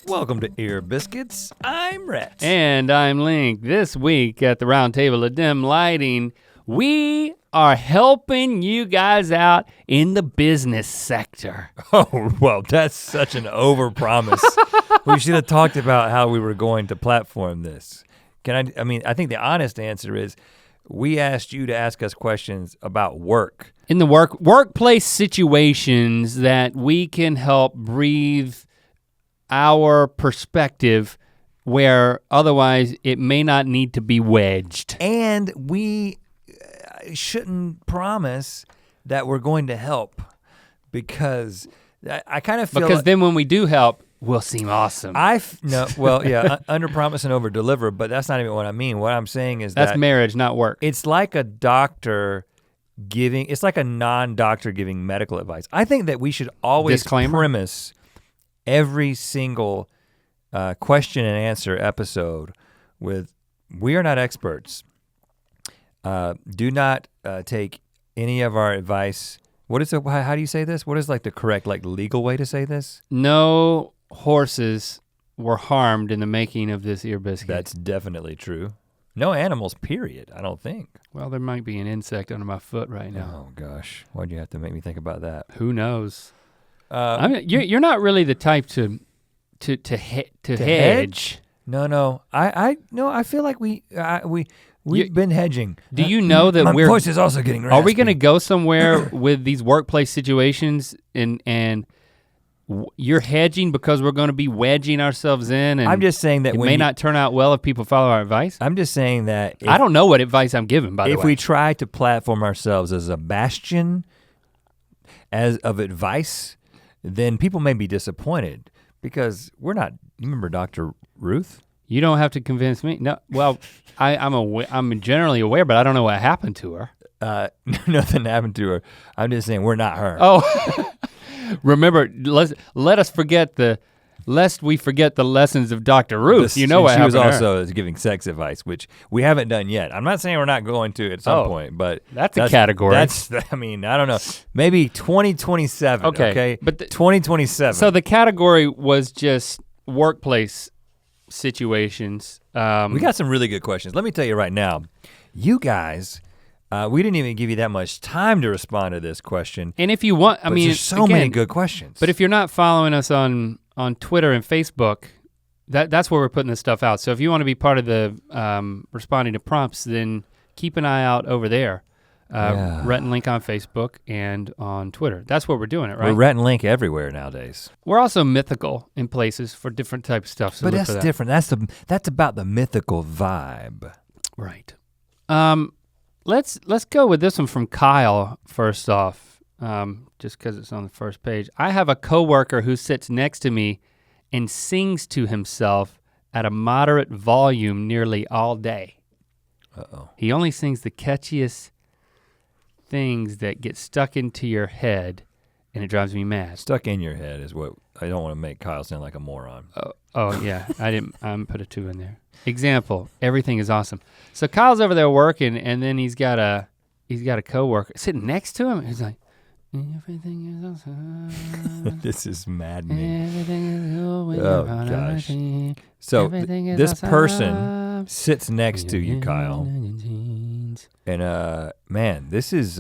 Welcome to Ear Biscuits. I'm Rhett. And I'm Link. This week at the Round Table of Dim Lighting, we are helping you guys out in the business sector. Oh, well, that's such an overpromise. We should have talked about how we were going to platform this. I think the honest answer is we asked you to ask us questions about work. In the workplace situations that we can help breathe our perspective where otherwise it may not need to be wedged. And we shouldn't promise that we're going to help because I kind of feel because then when we do help, we'll seem awesome. Under promise and over deliver, but that's not even what I mean. What I'm saying is that's marriage, not work. It's like a doctor it's like a non-doctor giving medical advice. I think that we should always premise every single question and answer episode with, we are not experts. Do not take any of our advice. How do you say this? What is like the correct legal way to say this? No horses were harmed in the making of this ear biscuit. That's definitely true. No animals, period, I don't think. Well, there might be an insect under my foot right now. Oh gosh, why'd you have to make me think about that? Who knows? You're not really the type to hedge. No. I feel like we've been hedging. Do you know that my voice is also getting raspy. Are we gonna go somewhere with these workplace situations and you're hedging because we're gonna be wedging ourselves in and I'm just saying that it may not turn out well if people follow our advice? I'm just saying that I don't know what advice I'm giving, by the way. If we try to platform ourselves as a bastion of advice, then people may be disappointed because we're not, you remember Dr. Ruth? You don't have to convince me. No, well, I'm generally aware, but I don't know what happened to her. Nothing happened to her. I'm just saying we're not her. Oh, remember, lest we forget the lessons of Dr. Ruth. You know what happened to her. She was also also giving sex advice, which we haven't done yet. I'm not saying we're not going to at some point, but that's a category. I don't know. Maybe 2027, okay? But 2027. So the category was just workplace situations. We got some really good questions. Let me tell you right now, you guys, we didn't even give you that much time to respond to this question. And if you want, there's so many good questions. But if you're not following us on Twitter and Facebook, that's where we're putting this stuff out. So if you want to be part of the responding to prompts, then keep an eye out over there. Rhett and Link on Facebook and on Twitter. That's where we're doing it, right? We're Rhett and Link everywhere nowadays. We're also mythical in places for different types of stuff. So but that's different. That's about the mythical vibe. Right. Let's go with this one from Kyle first off, just because it's on the first page. I have a coworker who sits next to me and sings to himself at a moderate volume nearly all day. Uh-oh. He only sings the catchiest things that get stuck into your head, and it drives me mad. Stuck in your head is what, I don't want to make Kyle sound like a moron. Oh yeah, I didn't put a 2 in there. Example, everything is awesome. So Kyle's over there working, and then he's got a coworker sitting next to him. He's like, everything is awesome. This is maddening. Everything is going oh gosh. So this person sits next to you, Kyle. And man, this is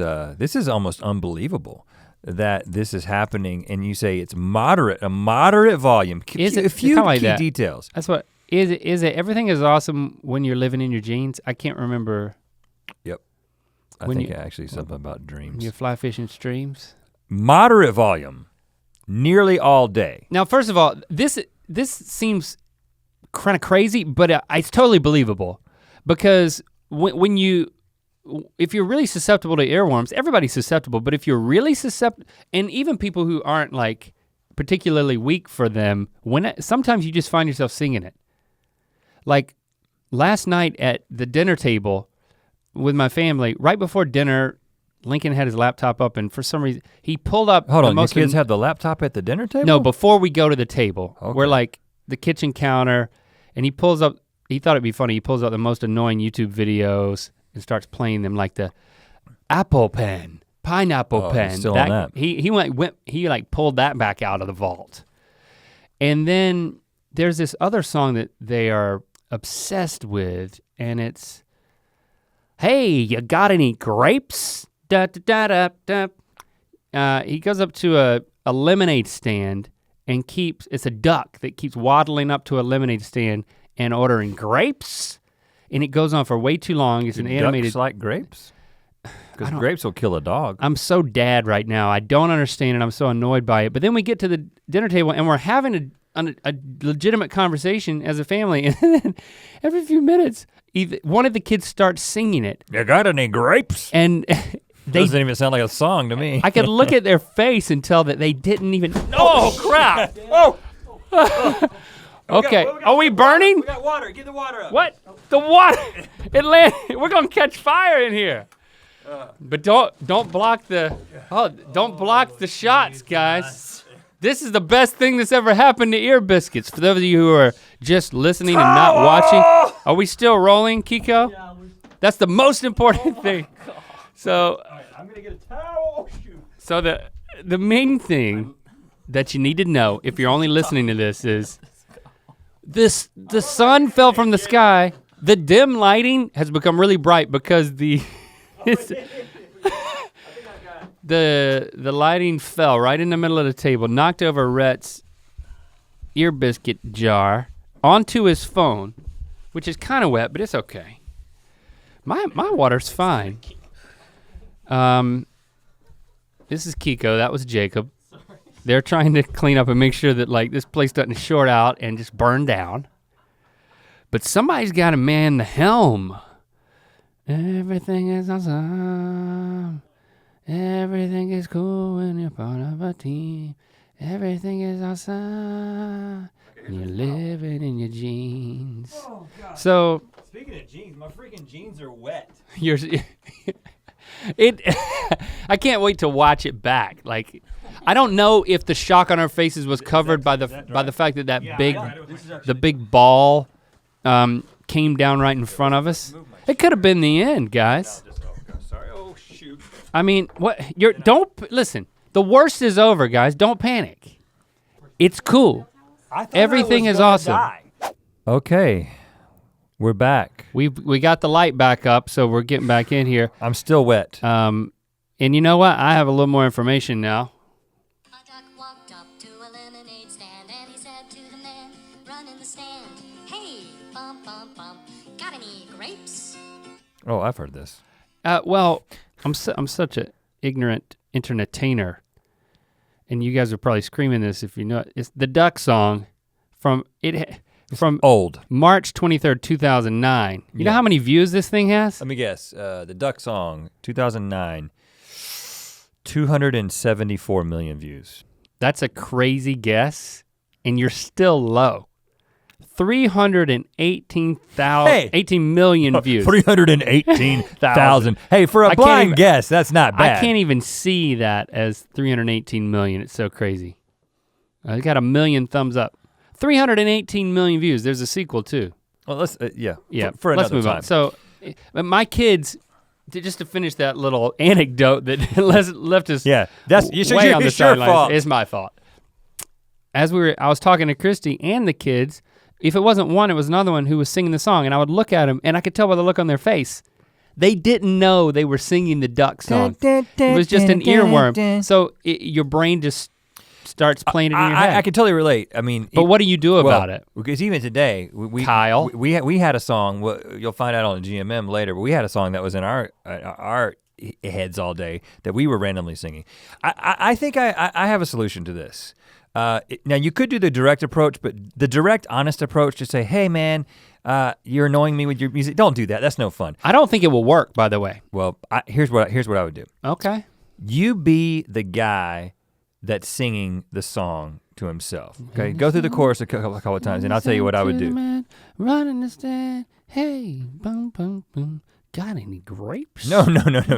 almost unbelievable that this is happening, and you say it's a moderate volume. A few key details. That's what. Is it everything is awesome when you're living in your jeans? I can't remember. Yep. I think actually something about dreams. You fly fishing streams? Moderate volume, nearly all day. Now, first of all, this seems kind of crazy, but it's totally believable because if you're really susceptible to earworms, everybody's susceptible, but if you're really susceptible, and even people who aren't like particularly weak for them, sometimes you just find yourself singing it. Like last night at the dinner table with my family, right before dinner, Lincoln had his laptop up, and for some reason, he pulled up. Hold on, your kids have the laptop at the dinner table? No, before we go to the table. Okay. We're like the kitchen counter, and he pulls up, he thought it'd be funny, he pulls out the most annoying YouTube videos and starts playing them, like the Apple Pen Pineapple pen. Still on that. He like pulled that back out of the vault. And then there's this other song that they are obsessed with, and it's, hey, you got any grapes? Da da da da da. He goes up to a lemonade stand and it's a duck that keeps waddling up to a lemonade stand and ordering grapes. And it goes on for way too long. It's an animated. Ducks like grapes? Because grapes will kill a dog. I'm so dad right now. I don't understand it. I'm so annoyed by it. But then we get to the dinner table and we're having a legitimate conversation as a family. And then every few minutes, one of the kids starts singing it. You got any grapes? And doesn't even sound like a song to me. I could look at their face and tell that they didn't even, oh crap. Oh. Okay, are we burning? We got water, get the water up. What? The water, we're gonna catch fire in here. But don't block don't block the shots, guys. This is the best thing that's ever happened to Ear Biscuits. For those of you who are just listening and not watching, are we still rolling, Kiko? Yeah, that's the most important thing. So, all right, I'm gonna get a towel. So the main thing that you need to know if you're only listening to this is the sun fell from the sky. The dim lighting has become really bright because the lighting fell right in the middle of the table, knocked over Rhett's Ear Biscuit jar onto his phone, which is kind of wet, but it's okay. My water's fine. This is Kiko, that was Jacob. They're trying to clean up and make sure that like this place doesn't short out and just burn down. But somebody's gotta man the helm. Everything is awesome. Everything is cool when you're part of a team. Everything is awesome. You're living in your jeans. Oh, God. So speaking of jeans, my freaking jeans are wet. I can't wait to watch it back. Like, I don't know if the shock on our faces was covered by the fact that the big ball came down right in front of us. It could have been the end, guys. Sorry. Oh shoot. I mean, don't listen. The worst is over, guys. Don't panic. It's cool. Everything is awesome. Okay. We're back. We got the light back up, so we're getting back in here. I'm still wet. And you know what? I have a little more information now. A duck walked up to a lemonade stand and he said to the man running the stand, hey, bum, bum, bum, got any grapes? Oh, I've heard this. Well, I'm such an ignorant internetainer, and you guys are probably screaming this if you know it. It's the Duck song from old. March 23rd, 2009. You know how many views this thing has? Let me guess. The Duck song, 2009, 274 million views. That's a crazy guess, and you're still low. 18 million views. 318,000. Hey, for a blind guess, that's not bad. I can't even see that as 318 million. It's so crazy. It got 1 million thumbs up. 318 million views. There's a sequel too. Well, let's for let's another move time. on. So, my kids, just to finish that little anecdote that left us way on the sideline. It's my fault. I was talking to Christy and the kids. If it wasn't one, it was another one who was singing the song, and I would look at them, and I could tell by the look on their face, they didn't know they were singing the Duck song. It was just an earworm. So your brain just starts playing it in your head. I can totally relate. I mean, but what do you do about it? Because even today, we had a song. You'll find out on GMM later, but we had a song that was in our heads all day that we were randomly singing. I think I have a solution to this. Now you could do the direct approach, but the direct, honest approach to say, "Hey, man, you're annoying me with your music." Don't do that. That's no fun. I don't think it will work, by the way. Well, here's what I would do. Okay. You be the guy that's singing the song to himself. Okay, go through the chorus a couple of times, and I'll tell you what I would do. Running the stand, hey, boom, boom, boom. Got any grapes? No.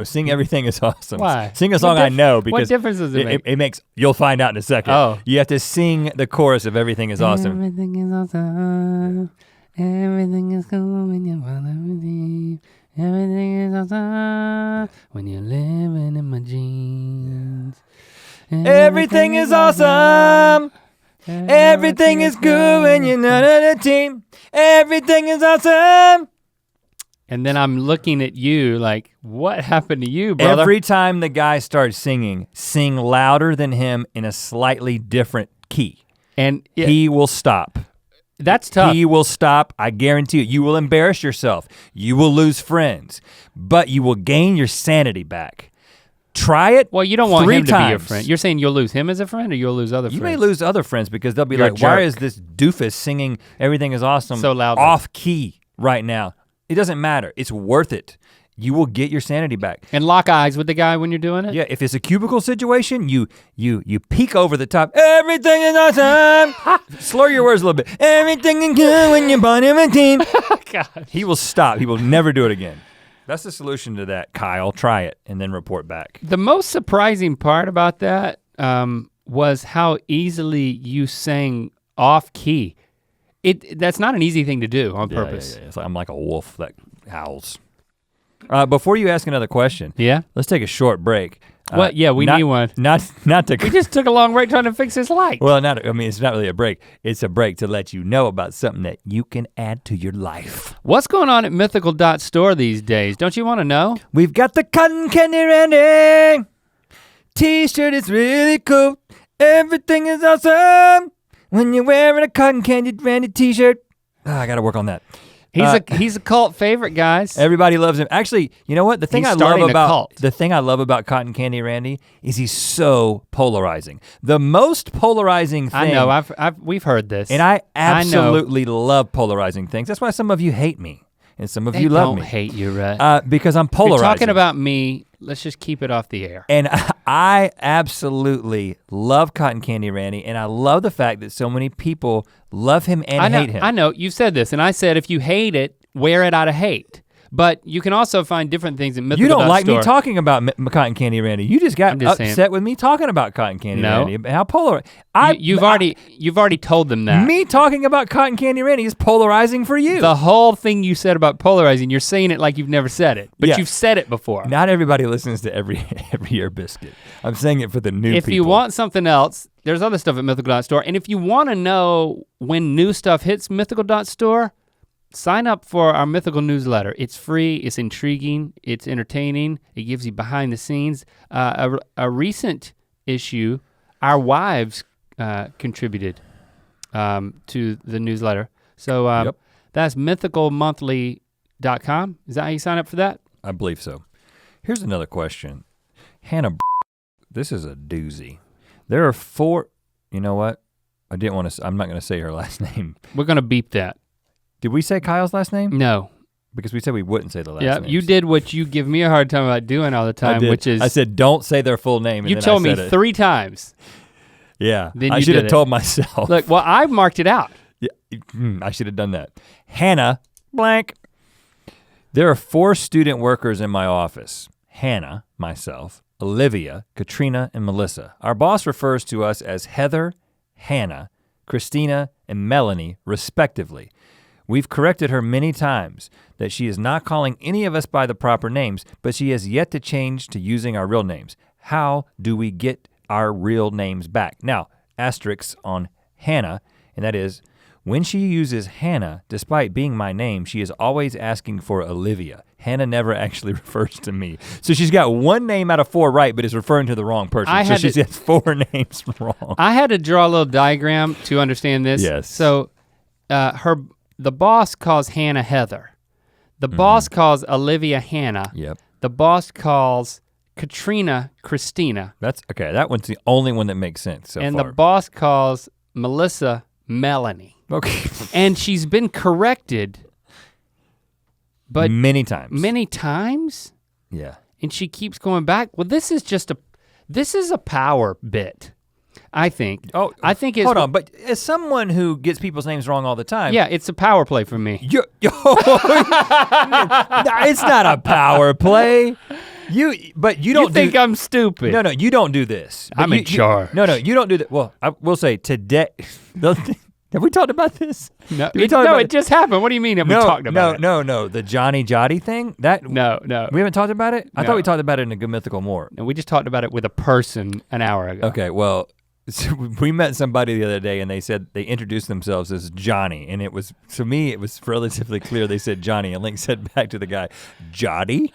Sing Everything Is Awesome. Why? Sing a song I know because what difference does it make? It makes. You'll find out in a second. Oh. You have to sing the chorus of Everything Is Awesome. Everything is awesome. Everything is cool when you're part of a team. Everything is awesome when you're living in my jeans. Everything is awesome. Everything is good when you're not on a team. Everything is awesome. And then I'm looking at you like, what happened to you, brother? Every time the guy starts singing, sing louder than him in a slightly different key. And he will stop. That's tough. He will stop, I guarantee you. You will embarrass yourself. You will lose friends, but you will gain your sanity back. Try it. Well, you don't want him to times. be your friend. You're saying you'll lose him as a friend or you'll lose other friends? You may lose other friends because they'll be You're like, why is this doofus singing everything is awesome so loudly off key right now? It doesn't matter, it's worth it. You will get your sanity back. And lock eyes with the guy when you're doing it? Yeah, if it's a cubicle situation, you peek over the top. Everything is awesome. Slur your words a little bit. Everything is good when you're part of a team. God. He will stop, he will never do it again. That's the solution to that, Kyle. Try it and then report back. The most surprising part about that was how easily you sang off key. That's not an easy thing to do on purpose. Yeah. It's like, I'm like a wolf that howls. Before you ask another question, let's take a short break. What? Yeah, we need one. Not to. We just took a long break trying to fix this light. Well, it's not really a break. It's a break to let you know about something that you can add to your life. What's going on at Mythical Store these days? Don't you want to know? We've got the Cotton Candy Randy T-shirt. Is really cool. Everything is awesome when you're wearing a Cotton Candy Randy T-shirt. I gotta work on that. He's a cult favorite, guys. Everybody loves him. Actually, you know what? The thing I love about Cotton Candy Randy is he's so polarizing. The most polarizing thing. I know. We've heard this. And I absolutely love polarizing things. That's why some of you hate me and some of you love me. They don't hate you, Rhett. Because I'm polarizing. If you're talking about me, let's just keep it off the air. And I absolutely love Cotton Candy Randy, and I love the fact that so many people love him and hate him. I know, you said this, and I said if you hate it, wear it out of hate. But you can also find different things in Mythical You don't like Store. me talking about Cotton Candy Randy. You just got upset with me talking about Cotton Candy Randy. How polarizing. You've already told them that. Me talking about Cotton Candy Randy is polarizing for you. The whole thing you said about polarizing, you're saying it like you've never said it. But you've said it before. Not everybody listens to every Ear Biscuit. I'm saying it for the new people. If you want something else, there's other stuff at Mythical Store. And if you want to know when new stuff hits Mythical Store, sign up for our Mythical newsletter. It's free, it's intriguing, it's entertaining, it gives you behind the scenes. A recent issue, our wives contributed to the newsletter. So that's mythicalmonthly.com. Is that how you sign up for that? I believe so. Here's another question. Hannah, this is a doozy. There are 4, you know what? I'm not gonna say her last name. We're gonna beep that. Did we say Kyle's last name? No. Because we said we wouldn't say the last name. Yeah, you did what you give me a hard time about doing all the time, which is— I said don't say their full name, and you told me 3 times. Yeah, I should have told myself. Look, well, I marked it out. Yeah, I should have done that. Hannah, blank. There are 4 student workers in my office. Hannah, myself, Olivia, Katrina, and Melissa. Our boss refers to us as Heather, Hannah, Christina, and Melanie, respectively. We've corrected her many times that she is not calling any of us by the proper names, but she has yet to change to using our real names. How do we get our real names back? Now, asterisks on Hannah, and that is, when she uses Hannah, despite being my name, she is always asking for Olivia. Hannah never actually refers to me. So she's got 1 name out of 4 right, but is referring to the wrong person. So she has 4 names wrong. I had to draw a little diagram to understand this. Yes. So the boss calls Hannah Heather. The boss calls Olivia Hannah. Yep. The boss calls Katrina Christina. That's okay. That one's the only one that makes sense so and far. The boss calls Melissa Melanie. Okay. And she's been corrected, but many times. Many times? Yeah. And she keeps going back. Well, this is a power bit. I think. Oh, I think it's— hold on, but as someone who gets people's names wrong all the time. Yeah, it's a power play for me. It's not a power play. You don't think I'm stupid. No, you don't do this. I'm in charge. No, you don't do that. Well, I will say today, Have we talked about this? No, it just happened. What do you mean have we talked about it? No. The Johnny Jotty thing? No. We haven't talked about it? I thought we talked about it in a Good Mythical More. No, we just talked about it with a person an hour ago. Okay, well, so we met somebody the other day and they said they introduced themselves as Johnny, and it was, to me, it was relatively clear they said Johnny, and Link said back to the guy, Jotty?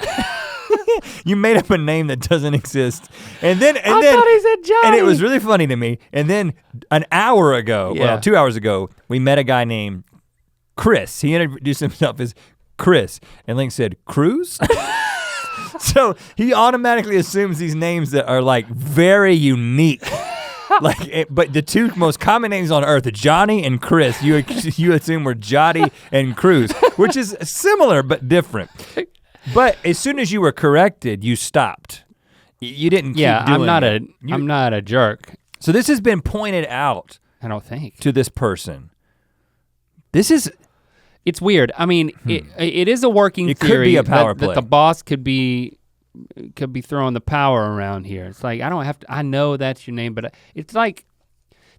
You made up a name that doesn't exist. I thought he said Johnny. And it was really funny to me. And then an hour ago, 2 hours ago, we met a guy named Chris. He introduced himself as Chris, and Link said, Cruz? So he automatically assumes these names that are like very unique. But the two most common names on earth, Johnny and Chris, you assume were Jotty and Cruz, which is similar but different. But as soon as you were corrected, you stopped. You didn't keep doing I'm not a jerk. So this has been pointed out. I don't think. To this person. It's weird. I mean, it is a working theory. It could be a power play. That the boss could be throwing the power around here. It's like, I know that's your name, but it's like,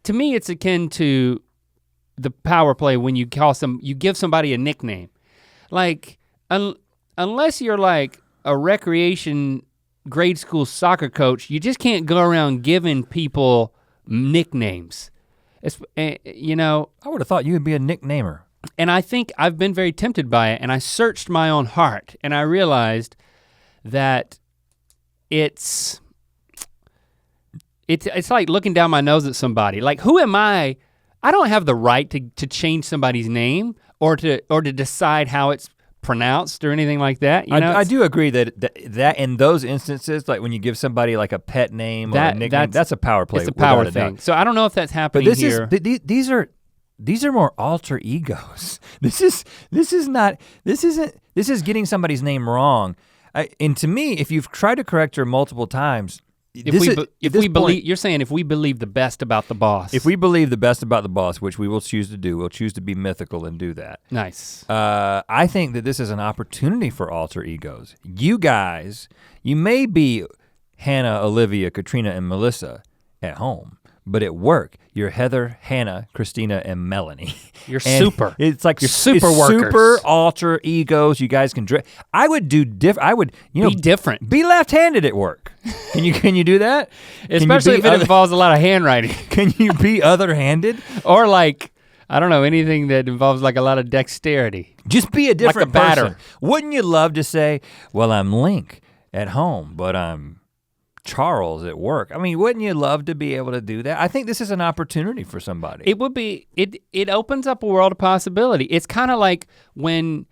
to me, it's akin to the power play when you give somebody a nickname. Like, unless you're like a recreation grade school soccer coach, you just can't go around giving people nicknames. I would have thought you would be a nicknamer. And I think I've been very tempted by it, and I searched my own heart, and I realized that it's like looking down my nose at somebody. Like, who am I? I don't have the right to change somebody's name or to decide how it's pronounced or anything like that. You know, I do agree that in those instances, like when you give somebody like a pet name or a nickname, that's a power play. It's a power thing. So I don't know if that's happening here. These are more alter egos. This is getting somebody's name wrong. And to me, if you've tried to correct her multiple times, you're saying if we believe the best about the boss. If we believe the best about the boss, which we will choose to do, we'll choose to be mythical and do that. Nice. I think that this is an opportunity for alter egos. You guys, you may be Hannah, Olivia, Katrina, and Melissa at home, but at work, you're Heather, Hannah, Christina, and Melanie. You're super. It's like you're super workers. Super alter egos. You guys can I would do different. Be different. Be left-handed at work. Can you do that? Especially if it involves a lot of handwriting. Can you be other-handed? Or like, I don't know, anything that involves like a lot of dexterity. Just be a different like a batter. Person. Wouldn't you love to say, well, I'm Link at home, but I'm Charles at work? I mean, wouldn't you love to be able to do that? I think this is an opportunity for somebody. It would be, it opens up a world of possibility. It's kind of like when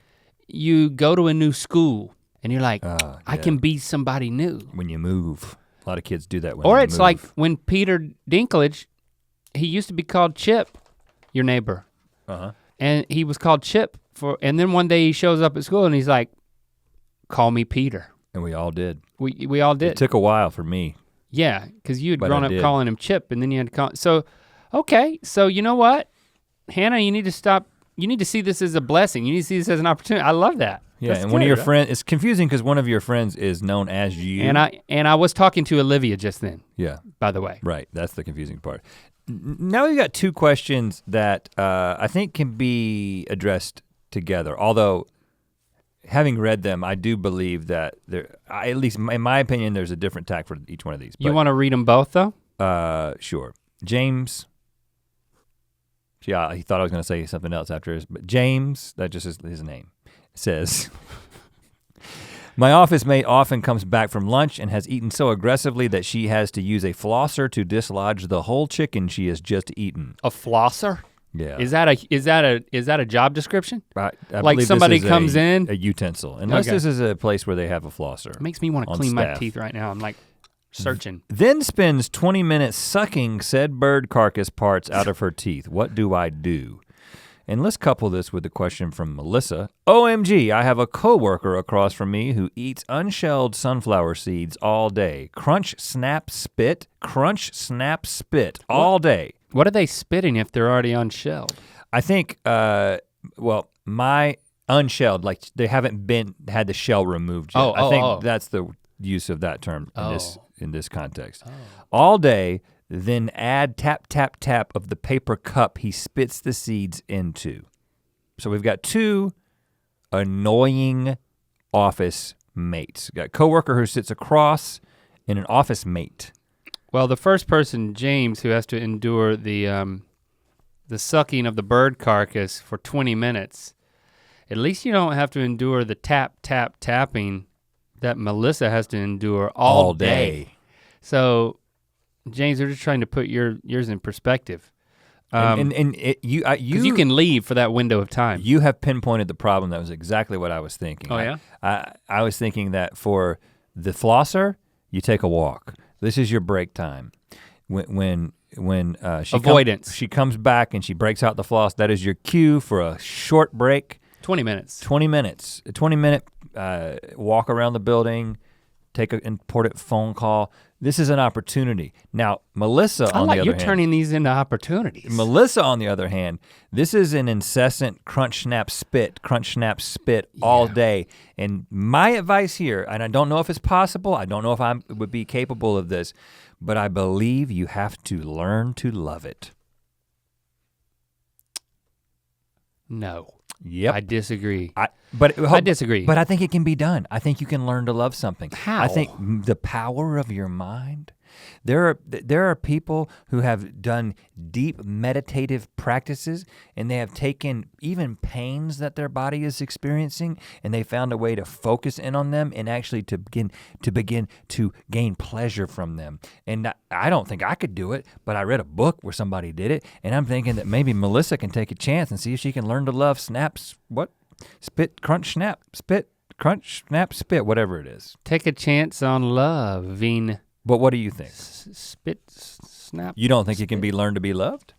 you go to a new school and you're like, I can be somebody new. When you move. A lot of kids do that when Or they it's move. like when Peter Dinklage, he used to be called Chip, your neighbor. And he was called Chip and then one day he shows up at school and he's like, call me Peter. And we all did. We all did. It took a while for me. Yeah, because you had grown up calling him Chip and then you had to call, so you know what? Hannah, you need to stop, you need to see this as a blessing. You need to see this as an opportunity. I love that. Yeah, that's and one of your friends, it's confusing because one of your friends is known as you. And I was talking to Olivia just then. Yeah. By the way. Right, that's the confusing part. Now we've got two questions that I think can be addressed together, although having read them, I do believe that at least in my opinion, there's a different tack for each one of these. You wanna read them both though? Sure. James, yeah, he thought I was gonna say something else after his, but James, that just is his name, says, my office mate often comes back from lunch and has eaten so aggressively that she has to use a flosser to dislodge the whole chicken she has just eaten. A flosser? Yeah. Is that a job description? I like somebody comes in? A utensil. Unless this is a place where they have a flosser. It makes me want to clean my teeth right now. I'm like searching. Then spends 20 minutes sucking said bird carcass parts out of her teeth. What do I do? And let's couple this with the question from Melissa. OMG, I have a coworker across from me who eats unshelled sunflower seeds all day. Crunch, snap, spit all day. What are they spitting if they're already unshelled? I think, my unshelled, like they haven't had the shell removed yet. I think that's the use of that term in this context. All day, then add tap, tap, tap of the paper cup he spits the seeds into. So we've got 2 annoying office mates. We've got a coworker who sits across and an office mate. Well, the first person, James, who has to endure the sucking of the bird carcass for 20 minutes, at least you don't have to endure the tap, tap, tapping that Melissa has to endure all day. So, James, we're just trying to put yours in perspective. You can leave for that window of time. You have pinpointed the problem. That was exactly what I was thinking. Oh yeah? I was thinking that for the flosser, you take a walk. This is your break time. When Avoidance. She comes back and she breaks out the floss, that is your cue for a short break. 20 minutes. 20 minutes. A 20-minute walk around the building, take an important phone call. This is an opportunity. Now, Melissa on the other hand. You're turning these into opportunities. Melissa on the other hand, this is an incessant crunch, snap, spit all day. And my advice here, and I don't know if it's possible, I don't know if I would be capable of this, but I believe you have to learn to love it. No. Yep. I disagree. I disagree. But I think it can be done. I think you can learn to love something. How? I think the power of your mind. There are people who have done deep meditative practices and they have taken even pains that their body is experiencing and they found a way to focus in on them and actually to begin to gain pleasure from them. And I don't think I could do it, but I read a book where somebody did it and I'm thinking that maybe Melissa can take a chance and see if she can learn to love spit, crunch, snap, spit, crunch, snap, spit, whatever it is. Take a chance on loving. But what do you think? Spit, snap. You don't think it can be learned to be loved?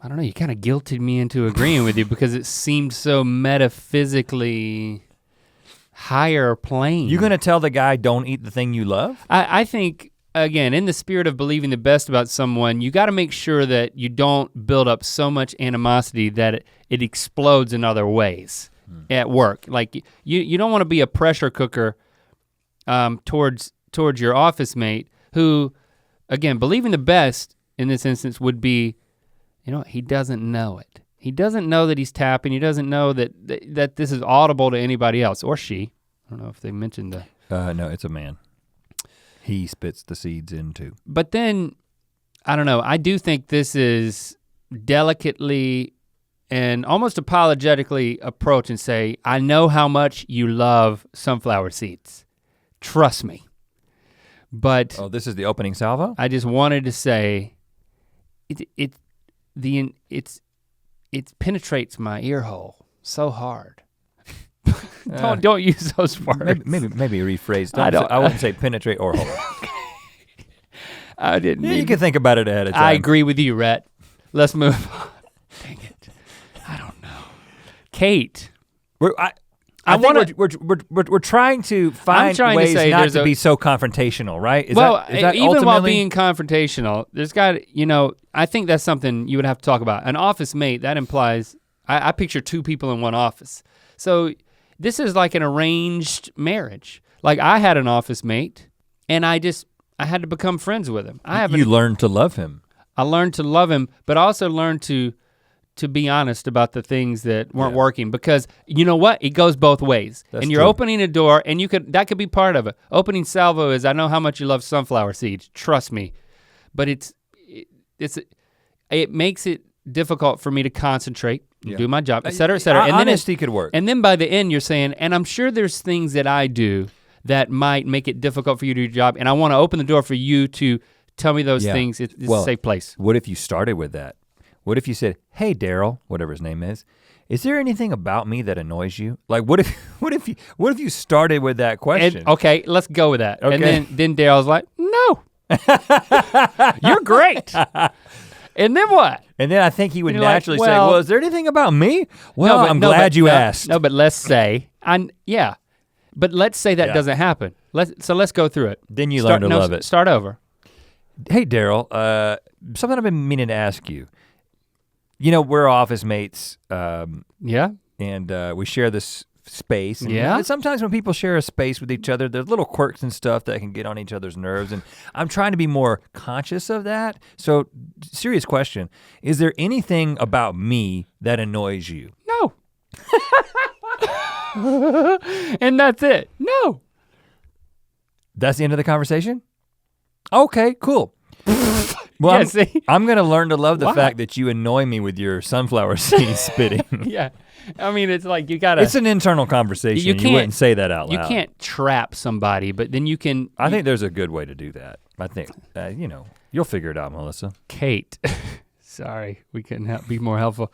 I don't know, you kind of guilted me into agreeing with you because it seemed so metaphysically higher plane. You gonna tell the guy don't eat the thing you love? I think, again, in the spirit of believing the best about someone, you gotta make sure that you don't build up so much animosity that it explodes in other ways. At work, like you don't want to be a pressure cooker towards your office mate who, again, believing the best in this instance would be, he doesn't know it. He doesn't know that he's tapping. He doesn't know that this is audible to anybody else or she. I don't know if they mentioned the. No, it's a man. He spits the seeds into. But then, I don't know. I do think this is delicately and almost apologetically approach and say, I know how much you love sunflower seeds. Trust me. But oh, this is the opening salvo? I just wanted to say it penetrates my ear hole so hard. Don't use those words. Maybe rephrase. I wouldn't say penetrate or hole. I didn't. Yeah, you can think about it ahead of time. I agree with you, Rhett. Let's move on. Dang it. I don't know. Kate. We're trying to find ways not to be so confrontational, right? Is that even while being confrontational, there's got, I think that's something you would have to talk about. An office mate, that implies, I picture 2 people in one office. So this is like an arranged marriage. Like I had an office mate and I had to become friends with him. You learned to love him. I learned to love him, but also learned to be honest about the things that weren't working, because you know what? It goes both ways. That's and you're true. opening a door and that could be part of it. Opening salvo is, I know how much you love sunflower seeds, trust me. But it makes it difficult for me to concentrate, do my job, et cetera, et cetera. And honesty could work. And then by the end you're saying, and I'm sure there's things that I do that might make it difficult for you to do your job, and I wanna open the door for you to tell me those things. It's a safe place. What if you started with that? What if you said, hey Daryl, whatever his name is there anything about me that annoys you? Like what if you started with that question? And, okay, let's go with that. Okay. And then Daryl's like, no. You're great. And then what? And then I think he would naturally say, well, is there anything about me? Well, I'm glad you asked. No, but let's say, but let's say that doesn't happen. Let's go through it. Then you learn to love it. Start over. Hey Daryl, something I've been meaning to ask you. We're office mates. Yeah. And we share this space. And, yeah. Sometimes when people share a space with each other, there's little quirks and stuff that can get on each other's nerves, and I'm trying to be more conscious of that. So, serious question, is there anything about me that annoys you? No. And that's it, no. That's the end of the conversation? Okay, cool. Well, yeah, I'm gonna learn to love the fact that you annoy me with your sunflower seed spitting. Yeah, I mean, it's like you gotta. It's an internal conversation. You wouldn't say that out loud. You can't trap somebody, but then you can. I think there's a good way to do that. I think, you'll figure it out, Melissa. Kate, sorry, we couldn't be more helpful.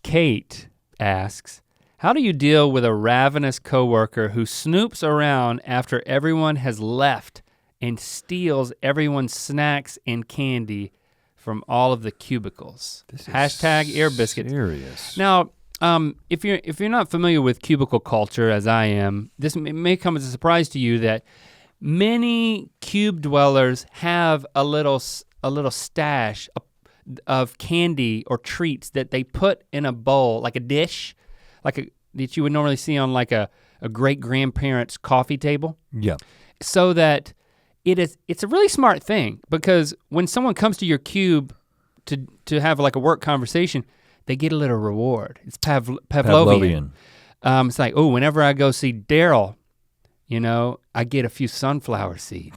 Kate asks, how do you deal with a ravenous coworker who snoops around after everyone has left and steals everyone's snacks and candy from all of the cubicles? Hashtag Ear Biscuits. Serious. Now, if you're not familiar with cubicle culture as I am, this may come as a surprise to you that many cube dwellers have a little stash of candy or treats that they put in a bowl, like a dish, that you would normally see on like a great grandparent's coffee table. Yeah. So that it's a really smart thing, because when someone comes to your cube to have like a work conversation, they get a little reward. It's Pavlovian. It's like, oh, whenever I go see Daryl, I get a few sunflower seeds.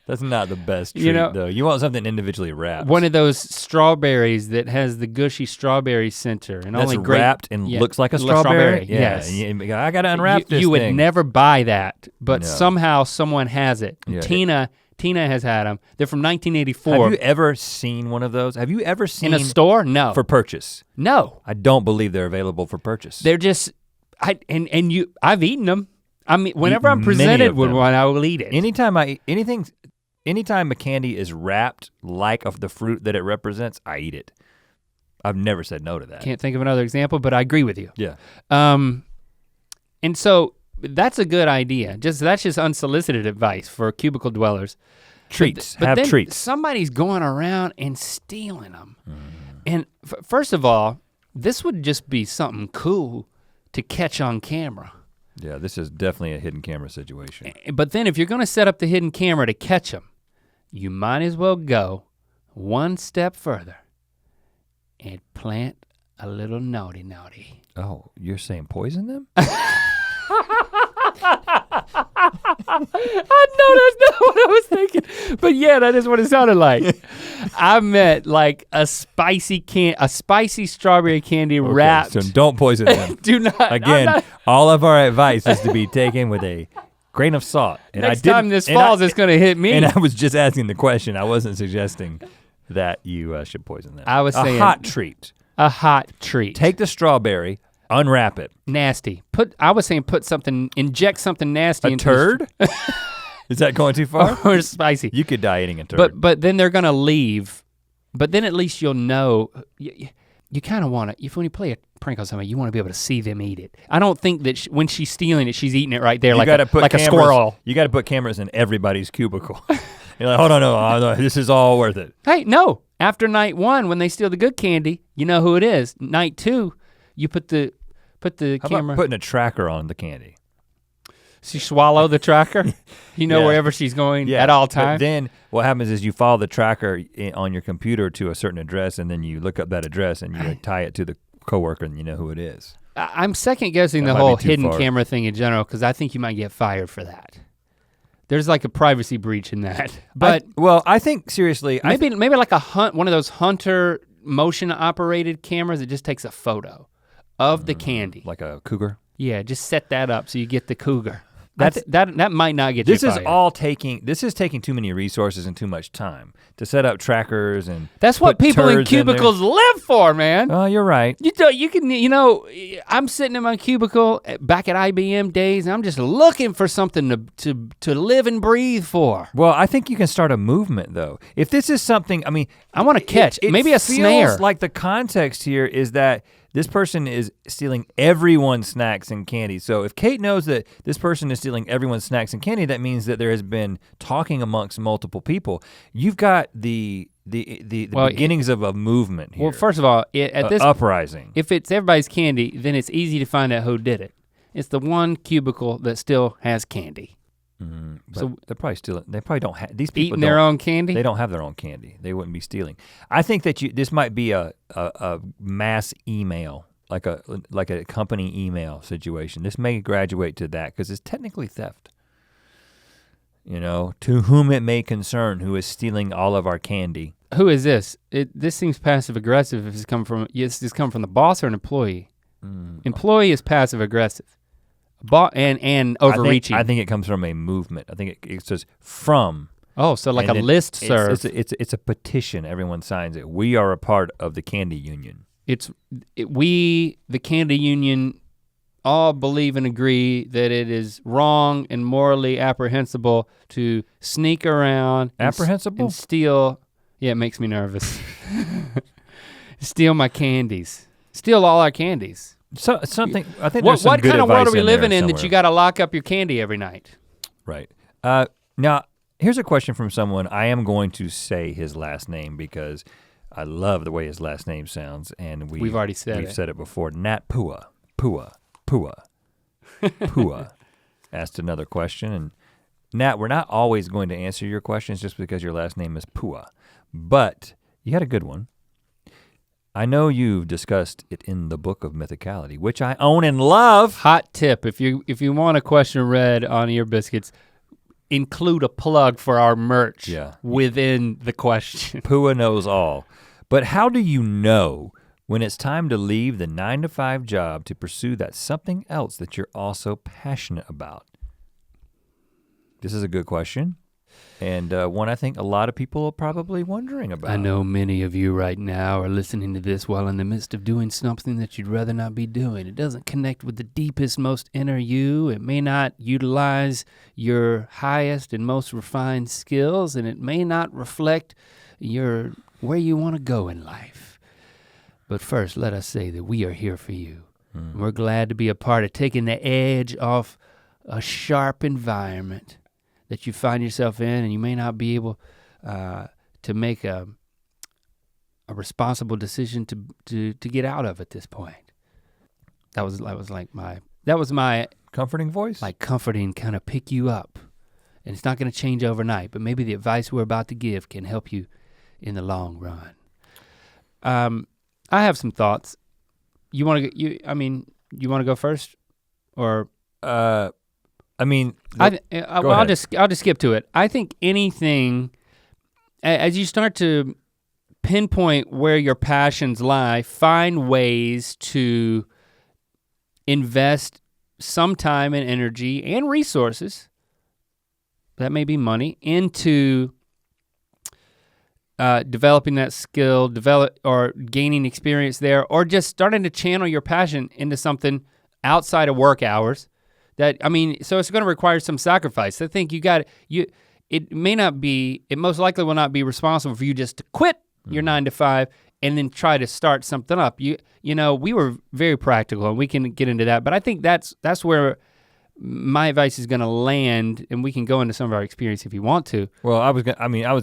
That's not the best treat, though. You want something individually wrapped. One of those strawberries that has the gushy strawberry center, and that's wrapped and looks like a strawberry. Yeah. Yes. I gotta unwrap this. You would never buy that, but somehow someone has it. Yeah. Tina has had them. They're from 1984. Have you ever seen one of those? Have you ever seen in a store? No. For purchase? No. I don't believe they're available for purchase. They're just, I've eaten them. I mean, whenever I'm presented with one, I will eat it. Anytime a candy is wrapped like of the fruit that it represents, I eat it. I've never said no to that. Can't think of another example, but I agree with you. Yeah. And so that's a good idea. That's just unsolicited advice for cubicle dwellers. Treats, but have then treats. Somebody's going around and stealing them. And first of all, this would just be something cool to catch on camera. Yeah, this is definitely a hidden camera situation. But then if you're gonna set up the hidden camera to catch them, you might as well go one step further and plant a little naughty. Oh, you're saying poison them? I know that's not what I was thinking, but yeah, that is what it sounded like. I meant like a spicy strawberry candy wrapped. So don't poison them. Do not. Again, all of our advice is to be taken with a grain of salt. And next time this falls, it's gonna hit me. And I was just asking the question. I wasn't suggesting that you should poison them. I was saying a hot treat. A hot treat. Take the strawberry, unwrap it. Nasty. Inject something nasty. A turd? Is that going too far? Or spicy. You could die eating a turd. But then they're gonna leave. But then at least you'll know. You kind of want to, when you play a prank on somebody, you want to be able to see them eat it. I don't think that when she's stealing it, she's eating it right there like a squirrel. You gotta put cameras in everybody's cubicle. You're like, hold on, no, this is all worth it. Hey, no, after night 1, when they steal the good candy, you know who it is. Night 2, you put the How camera. About putting a tracker on the candy? She swallow the tracker? Wherever she's going at all times? But then what happens is you follow the tracker on your computer to a certain address, and then you look up that address and you tie it to the coworker and you know who it is. I'm second guessing the whole hidden camera thing in general, because I think you might get fired for that. There's like a privacy breach in that. But I think seriously, maybe like one of those Hunter motion operated cameras that just takes a photo of the candy. Like a cougar? Yeah, just set that up so you get the cougar. That might not get you fired. This is taking too many resources and too much time to set up trackers and that's what people in cubicles live for, man. Oh, you're right. I'm sitting in my cubicle back at IBM days, and I'm just looking for something to live and breathe for. Well, I think you can start a movement though. If this is something, I want to catch, maybe a snare. Like the context here is that this person is stealing everyone's snacks and candy. So if Kate knows that this person is stealing everyone's snacks and candy, that means that there has been talking amongst multiple people. You've got the beginnings of a movement here. Well, first of all, at this uprising. If it's everybody's candy, then it's easy to find out who did it. It's the one cubicle that still has candy. So they're probably stealing. They probably don't have these people eating their own candy. They don't have their own candy. They wouldn't be stealing. I think that this might be a mass email, like a company email situation. This may graduate to that because it's technically theft. You know, to whom it may concern, who is stealing all of our candy. Who is this? This seems passive aggressive. If it's come from the boss or an employee. Employee is passive aggressive. And overreaching. I think it comes from a movement. I think it says from. Oh, so like a list serve. It's a petition. Everyone signs it. We are a part of the candy union. We, the candy union, all believe and agree that it is wrong and morally apprehensible to sneak around. And steal. Yeah, it makes me nervous. Steal my candies. Steal all our candies. So something I think there's some what good kind of world are we living in somewhere. that you got to lock up your candy every night? Right. Now here's a question from someone. I am going to say his last name because I love the way his last name sounds, and we've already said we've said it before. Nat Pua asked another question, and Nat, we're not always going to answer your questions just because your last name is Pua, but you had a good one. I know you've discussed it in the book of Mythicality, which I own and love. Hot tip, if you want a question read on Ear Biscuits, include a plug for our merch within the question. Pua knows all. But how do you know when it's time to leave the 9-to-5 job to pursue that something else that you're also passionate about? This is a good question. And one I think a lot of people are probably wondering about. I know many of you right now are listening to this while in the midst of doing something that you'd rather not be doing. It doesn't connect with the deepest, most inner you. It may not utilize your highest and most refined skills, and it may not reflect where you want to go in life. But first, let us say that we are here for you. We're glad to be a part of taking the edge off a sharp environment that you find yourself in, and you may not be able to make a responsible decision to get out of at this point. That was my comforting voice? Like comforting, kind of pick you up. And it's not gonna change overnight, but maybe the advice we're about to give can help you in the long run. I have some thoughts. You wanna go first? Or I'll just skip to it. I think anything, as you start to pinpoint where your passions lie, find ways to invest some time and energy and resources, that may be money, into developing that skill, or gaining experience there, or just starting to channel your passion into something outside of work hours. So it's gonna require some sacrifice. I think it most likely will not be responsible for you just to quit your 9-to-5 and then try to start something up. You know, we were very practical, and we can get into that, but I think that's where my advice is gonna land, and we can go into some of our experience if you want to. Well, I was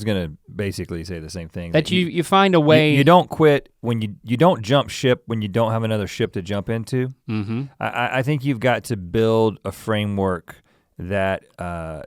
gonna basically say the same thing. That you find a way. You don't quit when you don't jump ship when you don't have another ship to jump into. Mm-hmm. I think you've got to build a framework that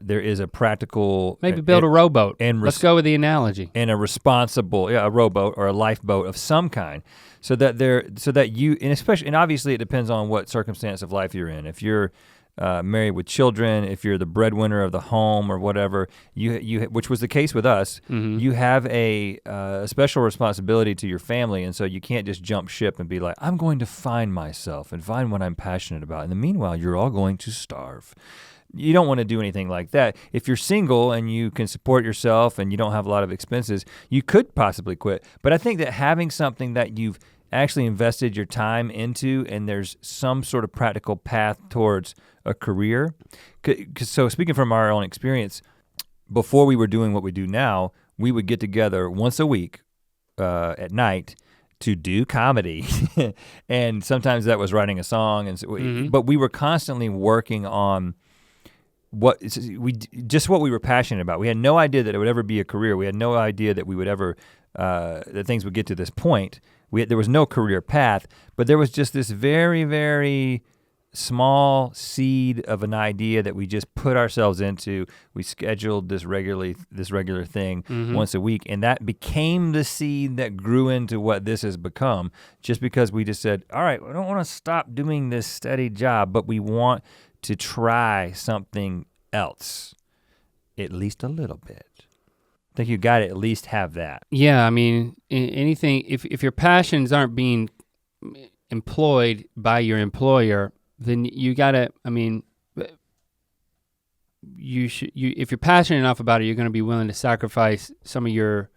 there is a practical. Maybe build a rowboat. And let's go with the analogy. And a responsible, a rowboat or a lifeboat of some kind, so that you, and obviously it depends on what circumstance of life you're in. If you're married with children, if you're the breadwinner of the home or whatever, you which was the case with us, you have a special responsibility to your family, and so you can't just jump ship and be like, I'm going to find myself and find what I'm passionate about. In the meanwhile, you're all going to starve. You don't want to do anything like that. If you're single and you can support yourself and you don't have a lot of expenses, you could possibly quit. But I think that having something that you've actually invested your time into, and there's some sort of practical path towards a career. So speaking from our own experience, before we were doing what we do now, we would get together once a week at night to do comedy. And sometimes that was writing a song, and so but we were constantly working on what we were passionate about. We had no idea that it would ever be a career. We had no idea that we would ever that things would get to this point. There was no career path, but there was just this very, very small seed of an idea that we just put ourselves into. We scheduled this regular thing once a week, and that became the seed that grew into what this has become, just because we just said, all right, we don't wanna stop doing this steady job, but we want to try something else, at least a little bit. I think you gotta at least have that. Yeah, I mean, anything, if your passions aren't being employed by your employer, then you gotta, I mean, if you're passionate enough about it, you're gonna be willing to sacrifice some of your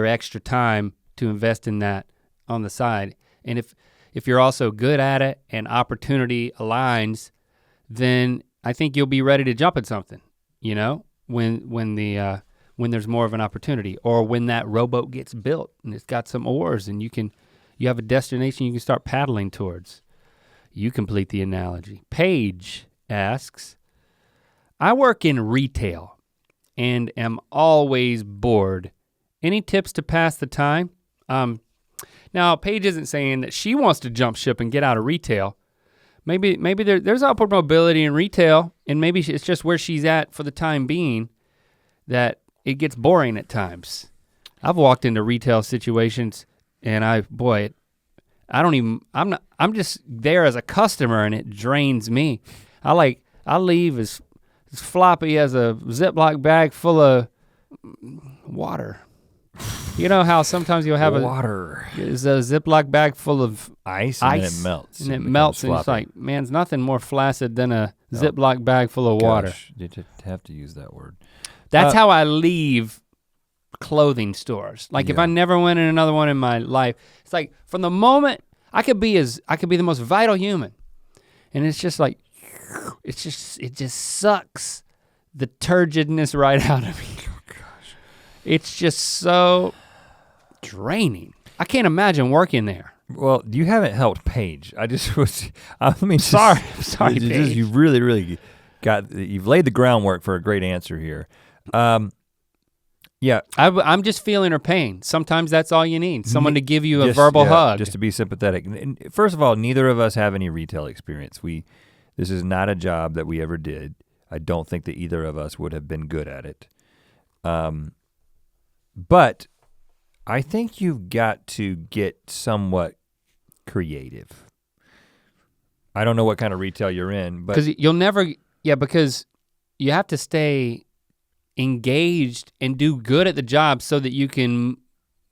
extra time to invest in that on the side. And if you're also good at it and opportunity aligns, then I think you'll be ready to jump at something, you know, when there's more of an opportunity, or when that rowboat gets built and it's got some oars and you have a destination you can start paddling towards. You complete the analogy. Paige asks, I work in retail and am always bored. Any tips to pass the time? Now Paige isn't saying that she wants to jump ship and get out of retail. Maybe there's upward mobility in retail, and maybe it's just where she's at for the time being that it gets boring at times. I've walked into retail situations and I'm just there as a customer and it drains me. I leave as floppy as a Ziploc bag full of water. You know how sometimes you'll have water. It's a Ziploc bag full of ice and then it melts. And it melts and it's like, man, there's nothing more flaccid than a Ziploc bag full of water. You have to use that word. That's how I leave clothing stores. Like if I never went in another one in my life, it's like from the moment I could be the most vital human. And it's just like, it just sucks the turgidness right out of me. Oh gosh. It's just so draining. I can't imagine working there. Well, you haven't helped Paige. Sorry, Paige. You really you've laid the groundwork for a great answer here. Yeah. I'm just feeling her pain. Sometimes that's all you need, someone to give you a verbal hug. Just to be sympathetic. And first of all, neither of us have any retail experience. This is not a job that we ever did. I don't think that either of us would have been good at it. But I think you've got to get somewhat creative. I don't know what kind of retail you're in, but because you have to stay engaged and do good at the job so that you can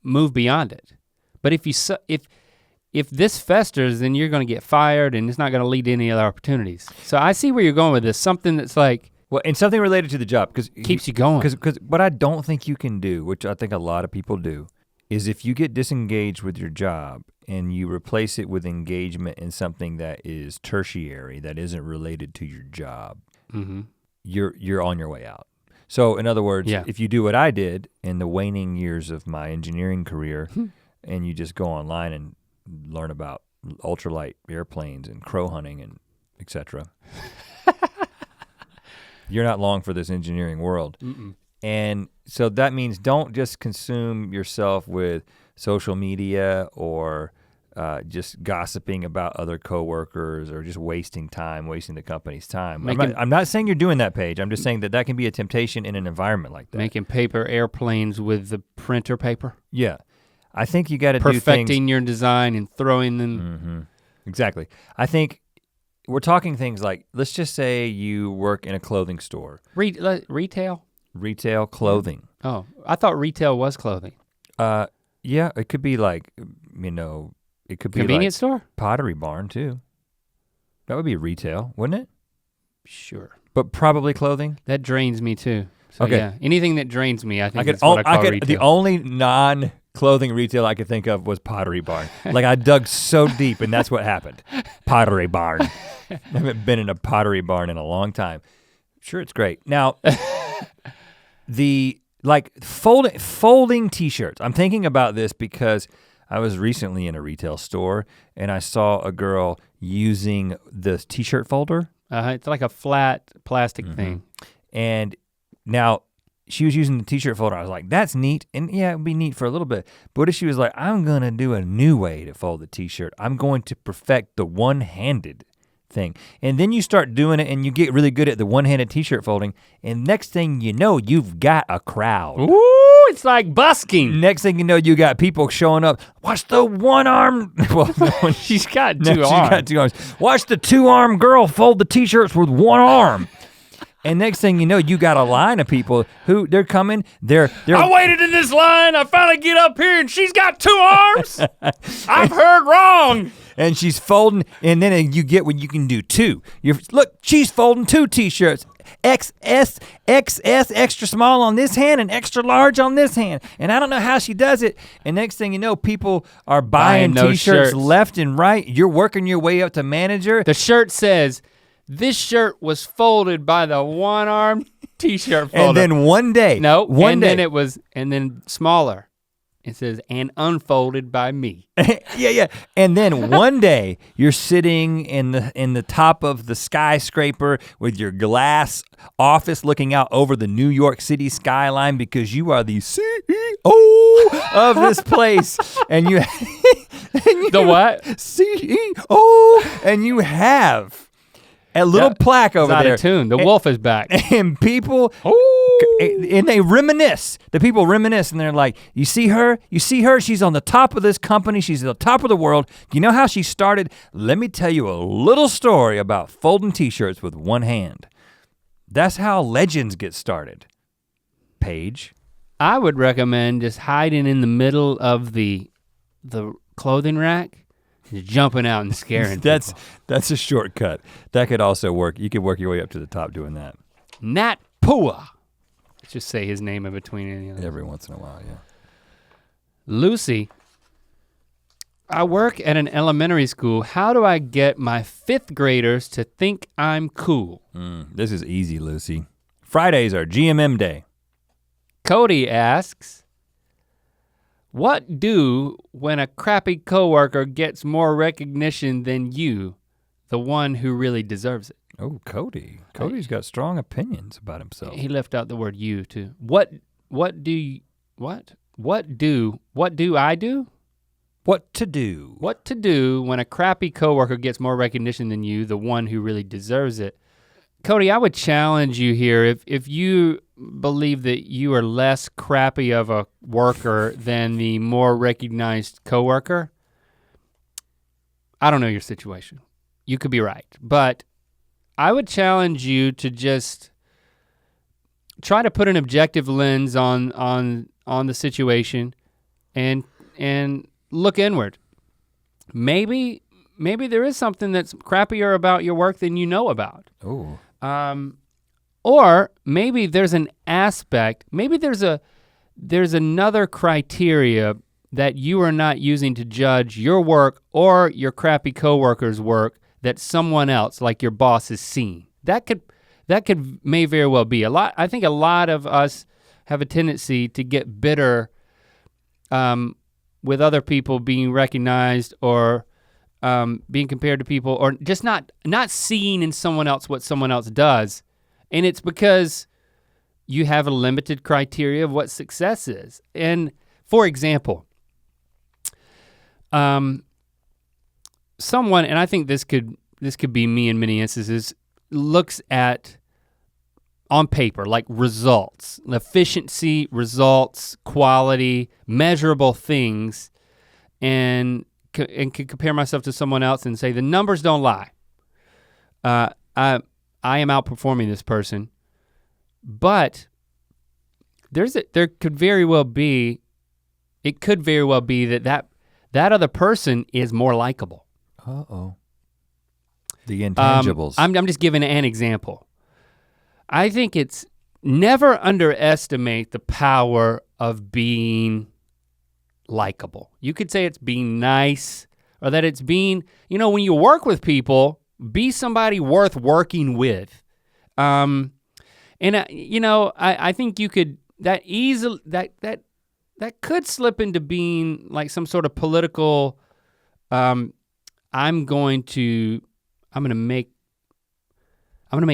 move beyond it. But if this festers, then you're gonna get fired and it's not gonna lead to any other opportunities. So I see where you're going with this, something that's like, well, and something related to the job, because keeps you going. Because what I don't think you can do, which I think a lot of people do, is if you get disengaged with your job and you replace it with engagement in something that is tertiary, that isn't related to your job, you're on your way out. So in other words, if you do what I did in the waning years of my engineering career, and you just go online and learn about ultralight airplanes and crow hunting and et cetera, you're not long for this engineering world. And so that means don't just consume yourself with social media or just gossiping about other coworkers or just wasting the company's time. I'm not saying you're doing that, Paige. I'm just saying that can be a temptation in an environment like that. Making paper airplanes with the printer paper. Yeah, I think you gotta do things. Perfecting your design and throwing them. Exactly. I think we're talking things like, let's just say you work in a clothing store. Retail? Retail clothing. Oh, I thought retail was clothing. Yeah, it could be like, it could be convenience store? Pottery Barn too. That would be retail, wouldn't it? Sure. But probably clothing? That drains me too. So okay. Yeah, anything that drains me, I think is what I call retail. The only non-clothing retail I could think of was Pottery Barn. Like I dug so deep and that's what happened. Pottery Barn. I haven't been in a Pottery Barn in a long time. Sure, it's great. Now, folding t-shirts. I'm thinking about this because I was recently in a retail store and I saw a girl using the t-shirt folder. It's like a flat plastic thing. And now she was using the t-shirt folder. I was like, that's neat. And yeah, it'd be neat for a little bit. But what if she was like, I'm gonna do a new way to fold the t-shirt. I'm going to perfect the one-handed thing. And then you start doing it and you get really good at the one-handed t-shirt folding. And next thing you know, you've got a crowd. Ooh, it's like busking. Next thing you know, you got people showing up. Watch the one arm, well, she's got no, two arms. She's got 2 arms. Watch the 2-arm girl fold the t-shirts with 1 arm. And next thing you know, you got a line of people who they're coming, they're I waited in this line, I finally get up here and she's got 2 arms. I've heard wrong. And she's folding, and then you get when you can do 2. Look, she's folding 2 t-shirts. XS, XS, extra small on this hand and extra large on this hand. And I don't know how she does it. And next thing you know, people are buying t-shirts left and right. You're working your way up to manager. The shirt says, this shirt was folded by the 1-arm t-shirt folder. And then one day. Then it was, and then smaller. It says, and unfolded by me. yeah. And then one day you're sitting in the top of the skyscraper with your glass office looking out over the New York City skyline because you are the CEO of this place. And you the what? CEO. And you have a little plaque over there. Out of tune. The wolf is back. And people, and they reminisce. The people reminisce and they're like, you see her? She's on the top of this company. She's at the top of the world. You know how she started? Let me tell you a little story about folding t-shirts with one hand. That's how legends get started. Paige. I would recommend just hiding in the middle of the clothing rack. Just jumping out and scaring people. That's a shortcut. That could also work. You could work your way up to the top doing that. Nat Pua. Let's just say his name in between any of them. Every once in a while, yeah. Lucy, I work at an elementary school. How do I get my 5th graders to think I'm cool? This is easy, Lucy. Fridays are GMM day. Cody asks, what do when a crappy coworker gets more recognition than you, the one who really deserves it? Oh, Cody. Cody's got strong opinions about himself. He left out the word you too. What do I do? What to do? What to do when a crappy coworker gets more recognition than you, the one who really deserves it? Cody, I would challenge you here. If you believe that you are less crappy of a worker than the more recognized coworker, I don't know your situation. You could be right, but I would challenge you to just try to put an objective lens on the situation and look inward. Maybe there is something that's crappier about your work than you know about. Oh. Or maybe there's an aspect, maybe there's another criteria that you are not using to judge your work or your crappy coworker's work that someone else, like your boss, is seeing. That may very well be. I think a lot of us have a tendency to get bitter with other people being recognized or being compared to people, or just not seeing in someone else what someone else does. And it's because you have a limited criteria of what success is. And for example, someone, and I think this could be me in many instances, looks at on paper, like results, efficiency, results, quality, measurable things, and can compare myself to someone else and say, the numbers don't lie. I am outperforming this person, but it could very well be that other person is more likable. Uh-oh. The intangibles. I'm just giving an example. I think it's never underestimate the power of being likable. You could say it's being nice, or that it's being, when you work with people, be somebody worth working with. I think you could, that could slip into being like some sort of political, I'm gonna make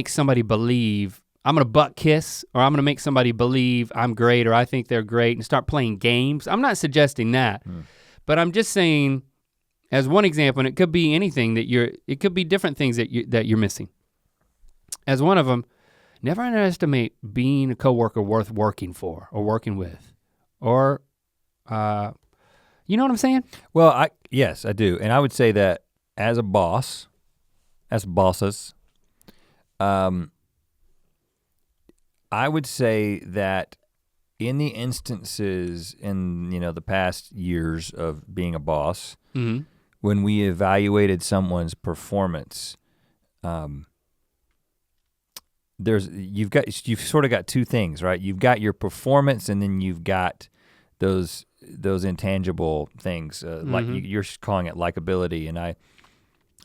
somebody believe I'm gonna butt kiss, or I'm gonna make somebody believe I'm great, or I think they're great, and start playing games. I'm not suggesting that, but I'm just saying, as one example, and it could be anything it could be different things that you're missing. As one of them, never underestimate being a coworker worth working for or working with, or, you know what I'm saying? Well, yes, I do, and I would say that as a boss, as bosses, I would say that in the instances in the past years of being a boss, when we evaluated someone's performance, you've sort of got two things, right? You've got your performance, and then you've got those intangible things, like you're calling it likability, and I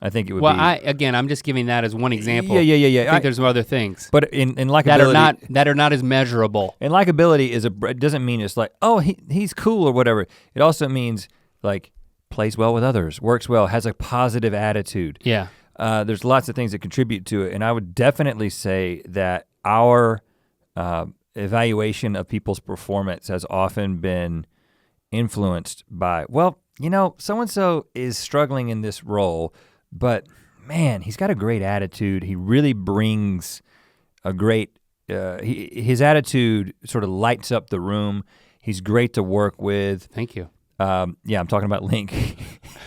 think it would be. Well, I'm just giving that as one example. Yeah. I think there's some other things. But in likability that are not as measurable. And likability it doesn't mean it's like, oh, he's cool or whatever. It also means like plays well with others, works well, has a positive attitude. Yeah. There's lots of things that contribute to it, and I would definitely say that our evaluation of people's performance has often been influenced by, well, so-and-so is struggling in this role, but man, he's got a great attitude. He really brings a great, his attitude sort of lights up the room. He's great to work with. Thank you. Yeah, I'm talking about Link.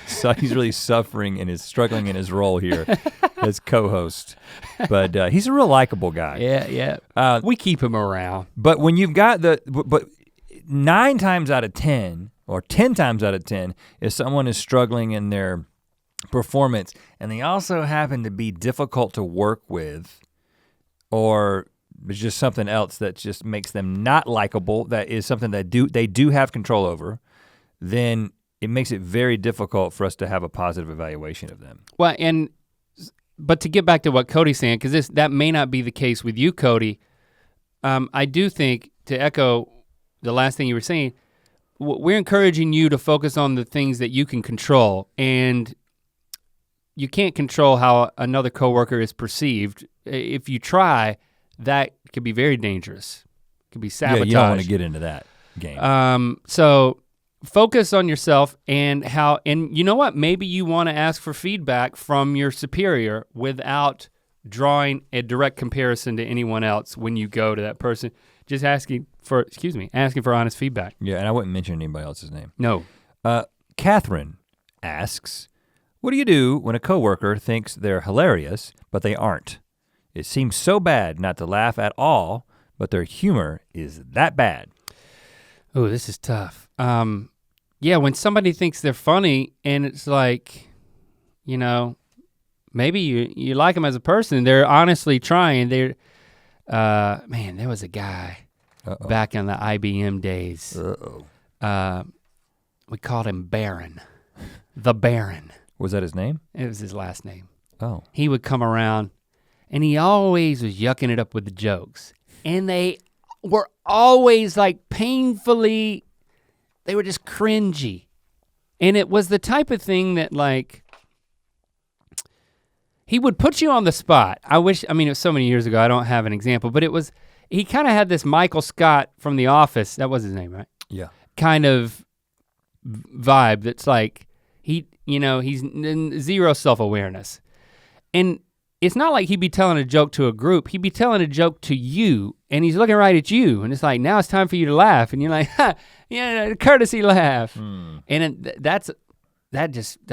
So he's really suffering and is struggling in his role here as co-host. But he's a real likable guy. Yeah. We keep him around. But when you've got but 9 times out of 10, or 10 times out of 10, if someone is struggling in their performance and they also happen to be difficult to work with, or there's just something else that just makes them not likable, that is something that they do have control over, then it makes it very difficult for us to have a positive evaluation of them. Well, but to get back to what Cody's saying, because that may not be the case with you, Cody, I do think, to echo the last thing you were saying, we're encouraging you to focus on the things that you can control, and you can't control how another coworker is perceived. If you try, that could be very dangerous. It could be sabotage. Yeah, you don't want to get into that game. So focus on yourself and you know what? Maybe you want to ask for feedback from your superior without drawing a direct comparison to anyone else when you go to that person. Just asking for honest feedback. Yeah, and I wouldn't mention anybody else's name. No. Catherine asks, what do you do when a coworker thinks they're hilarious, but they aren't? It seems so bad not to laugh at all, but their humor is that bad. Oh, this is tough. Yeah, when somebody thinks they're funny and it's like, maybe you like them as a person, they're honestly trying, man, there was a guy back in the IBM days. We called him Baron, the Baron. Was that his name? It was his last name. Oh. He would come around and he always was yucking it up with the jokes. And they were always like painfully, they were just cringy. And it was the type of thing that like, he would put you on the spot. It was so many years ago, I don't have an example, but he kind of had this Michael Scott from The Office, that was his name, right? Yeah. Kind of vibe that's like, he's zero self-awareness. And it's not like he'd be telling a joke to a group, he'd be telling a joke to you, and he's looking right at you, and it's like, now it's time for you to laugh, and you're like, ha, yeah, courtesy laugh. And that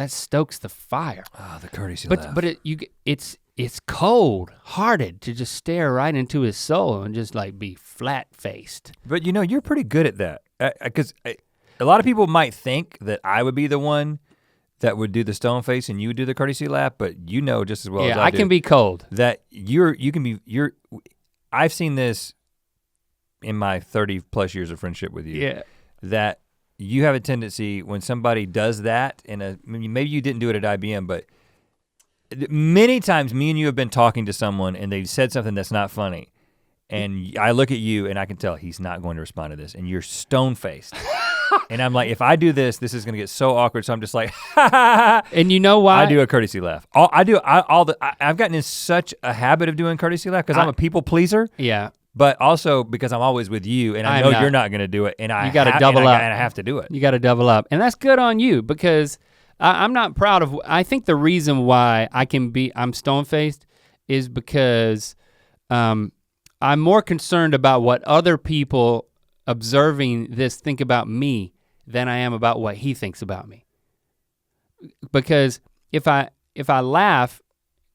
stokes the fire. Oh, the courtesy laugh. But it's cold-hearted to just stare right into his soul and just like be flat-faced. But you're pretty good at that, because a lot of people might think that I would be the one that would do the stone face and you would do the courtesy laugh, but just as well as I do. Yeah, I can be cold. That I've seen this in my 30 plus years of friendship with you. Yeah. That you have a tendency when somebody does that, maybe you didn't do it at IBM, but many times me and you have been talking to someone and they've said something that's not funny. And I look at you and I can tell he's not going to respond to this, and you're stone-faced. And I'm like, if I do this, this is gonna get so awkward. So I'm just like, And you know why? I do a courtesy laugh. I've gotten in such a habit of doing courtesy laugh because I'm a people pleaser. Yeah. But also because I'm always with you and I know you're not gonna do it and I gotta double up. And I have to do it. You gotta double up. And that's good on you because I'm not proud of, I think the reason why I'm stone-faced is because I'm more concerned about what other people observing this think about me than I am about what he thinks about me. Because if I laugh,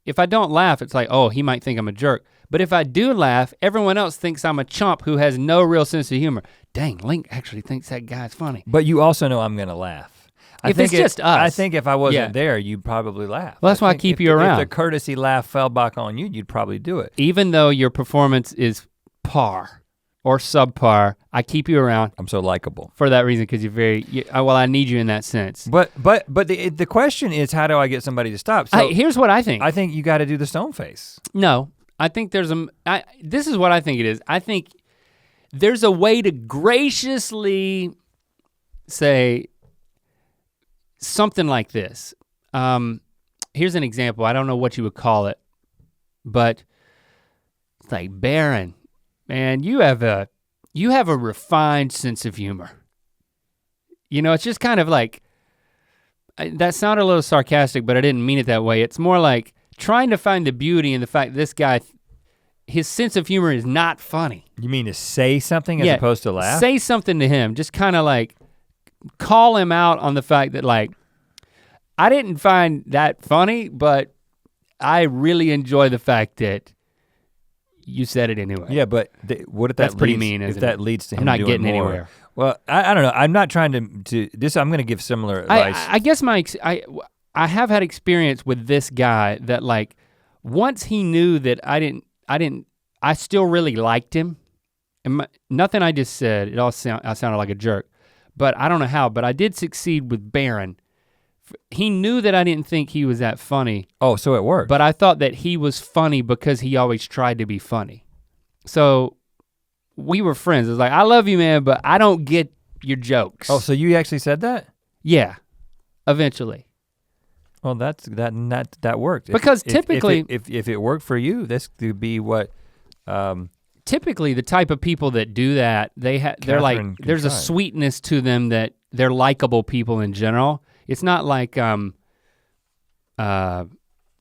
if I don't laugh, it's like, oh, he might think I'm a jerk. But if I do laugh, everyone else thinks I'm a chump who has no real sense of humor. Dang, Link actually thinks that guy's funny. But you also know I'm gonna laugh. If it's just us. I think if I wasn't there, you'd probably laugh. Well, that's why I keep you around. If the courtesy laugh fell back on you, you'd probably do it. Even though your performance is par or subpar, I keep you around. I'm so likable. For that reason, because I need you in that sense. But the question is, how do I get somebody to stop? So here's what I think. I think you gotta do the stone face. No, I think this is what I think it is. I think there's a way to graciously say something like this. Here's an example. I don't know what you would call it, but it's like, Baron, man, you have a refined sense of humor. You know, it's just kind of like, that sounded a little sarcastic, but I didn't mean it that way. It's more like trying to find the beauty in the fact that this guy, his sense of humor is not funny. You mean to say something as opposed to laugh? Say something to him, just kind of like call him out on the fact that like, I didn't find that funny, but I really enjoy the fact that you said it anyway. Yeah, but what if that's pretty mean, if that leads to him I'm not doing getting more? Anywhere. Well, I don't know. I'm not trying to this. I'm gonna give similar advice. I guess I have had experience with this guy that like, once he knew that I still really liked him. And nothing I just said, I sounded like a jerk. But I don't know how, but I did succeed with Baron. He knew that I didn't think he was that funny. Oh, so it worked. But I thought that he was funny because he always tried to be funny. So we were friends. It was like, I love you, man, but I don't get your jokes. Oh, so you actually said that? Yeah, eventually. Well, that worked. Because typically, if it worked for you, this could be what. Typically, the type of people that do that, they're like, there's a sweetness to them that they're likable people in general. It's not like the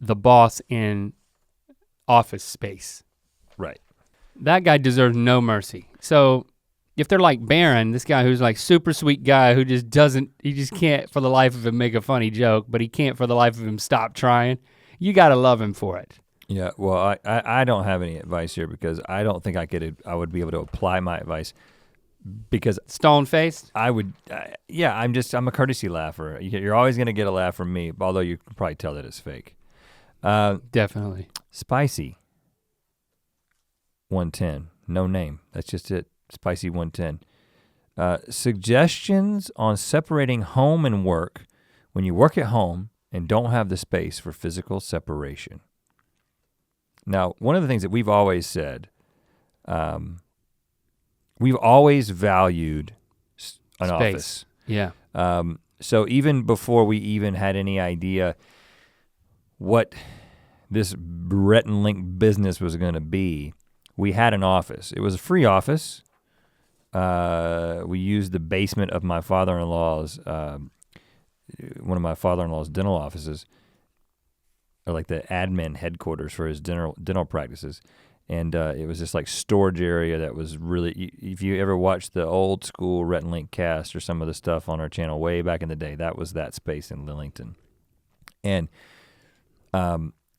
boss in Office Space. Right. That guy deserves no mercy. So if they're like Baron, this guy who's like super sweet guy who just can't for the life of him make a funny joke, but he can't for the life of him stop trying, you gotta love him for it. Yeah, well, I don't have any advice here because I don't think I would be able to apply my advice because stone-faced? I would, I'm a courtesy laugher. You're always gonna get a laugh from me, although you can probably tell that it's fake. Definitely. Spicy 110, no name, that's just it, Spicy 110. Suggestions on separating home and work when you work at home and don't have the space for physical separation. Now, one of the things that we've always said, we've always valued an space. Office. Yeah. So even before we even had any idea what this Rhett and Link business was gonna be, we had an office. It was a free office. We used the basement of my father-in-law's, one of my father-in-law's dental offices, or like the admin headquarters for his dental practices. And it was this like storage area that was really, if you ever watched the old school Rhett and Link cast or some of the stuff on our channel way back in the day, that was that space in Lillington. And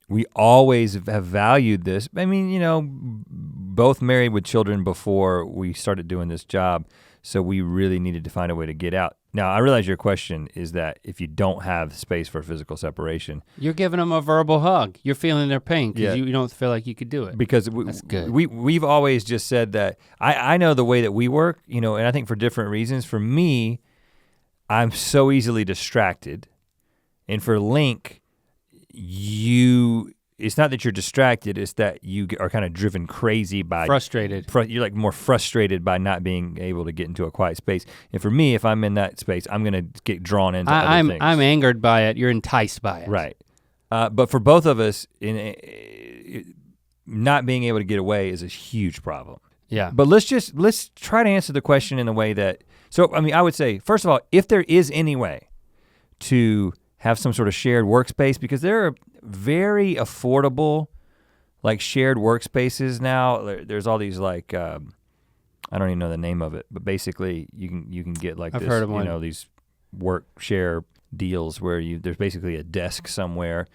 we always have valued this. I mean, you know, both married with children before we started doing this job, so we really needed to find a way to get out. Now, I realize your question is that if you don't have space for physical separation. You're giving them a verbal hug. You're feeling their pain because you don't feel like you could do it. Because that's good. We've always just said that, I know the way that we work, you know, and I think for different reasons. For me, I'm so easily distracted. And for Link, it's not that you're distracted, it's that you are kind of driven crazy by frustrated. You're like more frustrated by not being able to get into a quiet space. And for me, if I'm in that space, I'm gonna get drawn into other things. I'm angered by it, you're enticed by it. Right. But for both of us, not being able to get away is a huge problem. Yeah. But let's try to answer the question in a way that, so I mean, I would say, first of all, if there is any way to have some sort of shared workspace, because there are very affordable like shared workspaces now. There's all these like, I don't even know the name of it, but basically you can get like I've heard of one. You know, these work share deals where there's basically a desk somewhere.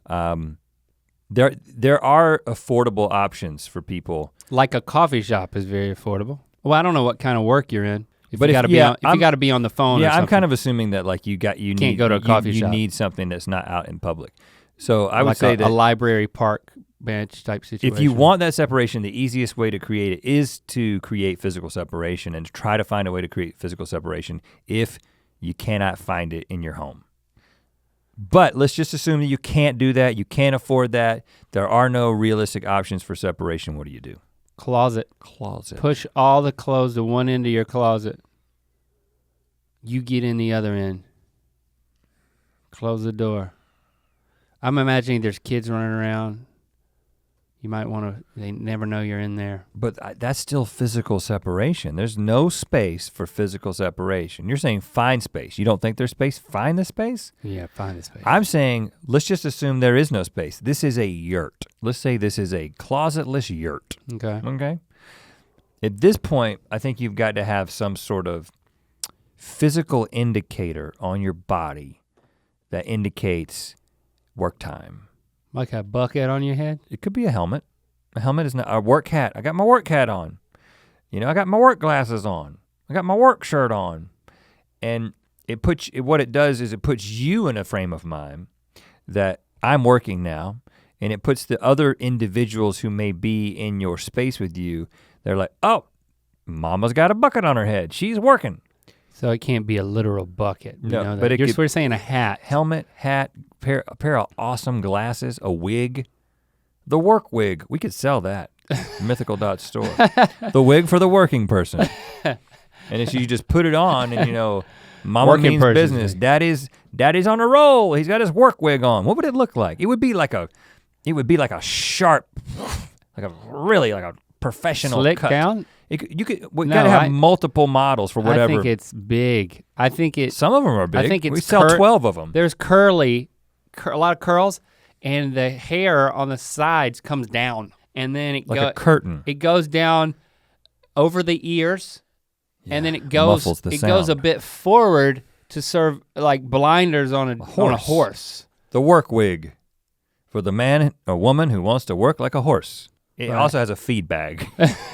There are affordable options for people. Like a coffee shop is very affordable. Well, I don't know what kind of work you're in. If you gotta be on the phone. Yeah, or something. I'm kind of assuming that like you can't go to a coffee shop. You need something that's not out in public. So I would like say that a library park bench type situation. If you want that separation, the easiest way to create it is to create physical separation and to try to find a way to create physical separation if you cannot find it in your home. But let's just assume that you can't do that, you can't afford that, there are no realistic options for separation. What do you do? Closet. Push all the clothes to one end of your closet. You get in the other end. Close the door. I'm imagining there's kids running around. You might they never know you're in there. But that's still physical separation. There's no space for physical separation. You're saying find space. You don't think there's space? Find the space? Yeah, find the space. I'm saying, let's just assume there is no space. This is a yurt. Let's say this is a closetless yurt. Okay? At this point, I think you've got to have some sort of physical indicator on your body that indicates work time. Like a bucket on your head? It could be a helmet. A helmet is not a work hat. I got my work hat on. You know, I got my work glasses on. I got my work shirt on. And what it does is it puts you in a frame of mind that I'm working now, and it puts the other individuals who may be in your space with you, they're like, oh, mama's got a bucket on her head. She's working. So it can't be a literal bucket. No, but we're saying a hat. Helmet, hat, a pair of awesome glasses, a wig. The work wig, we could sell that. Mythical.store. The wig for the working person. And if you just put it on and mama working means business. Daddy's on a roll. He's got his work wig on. What would it look like? It would be like a sharp, like a professional slick cut. Down? We gotta have multiple models for whatever. I think it's big. Some of them are big. I think we sell 12 of them. There's a lot of curls, and the hair on the sides comes down, and then a curtain. It goes down over the ears, and then it goes a bit forward to serve like blinders on a horse. The work wig for the man or woman who wants to work like a horse. It also has a feed bag.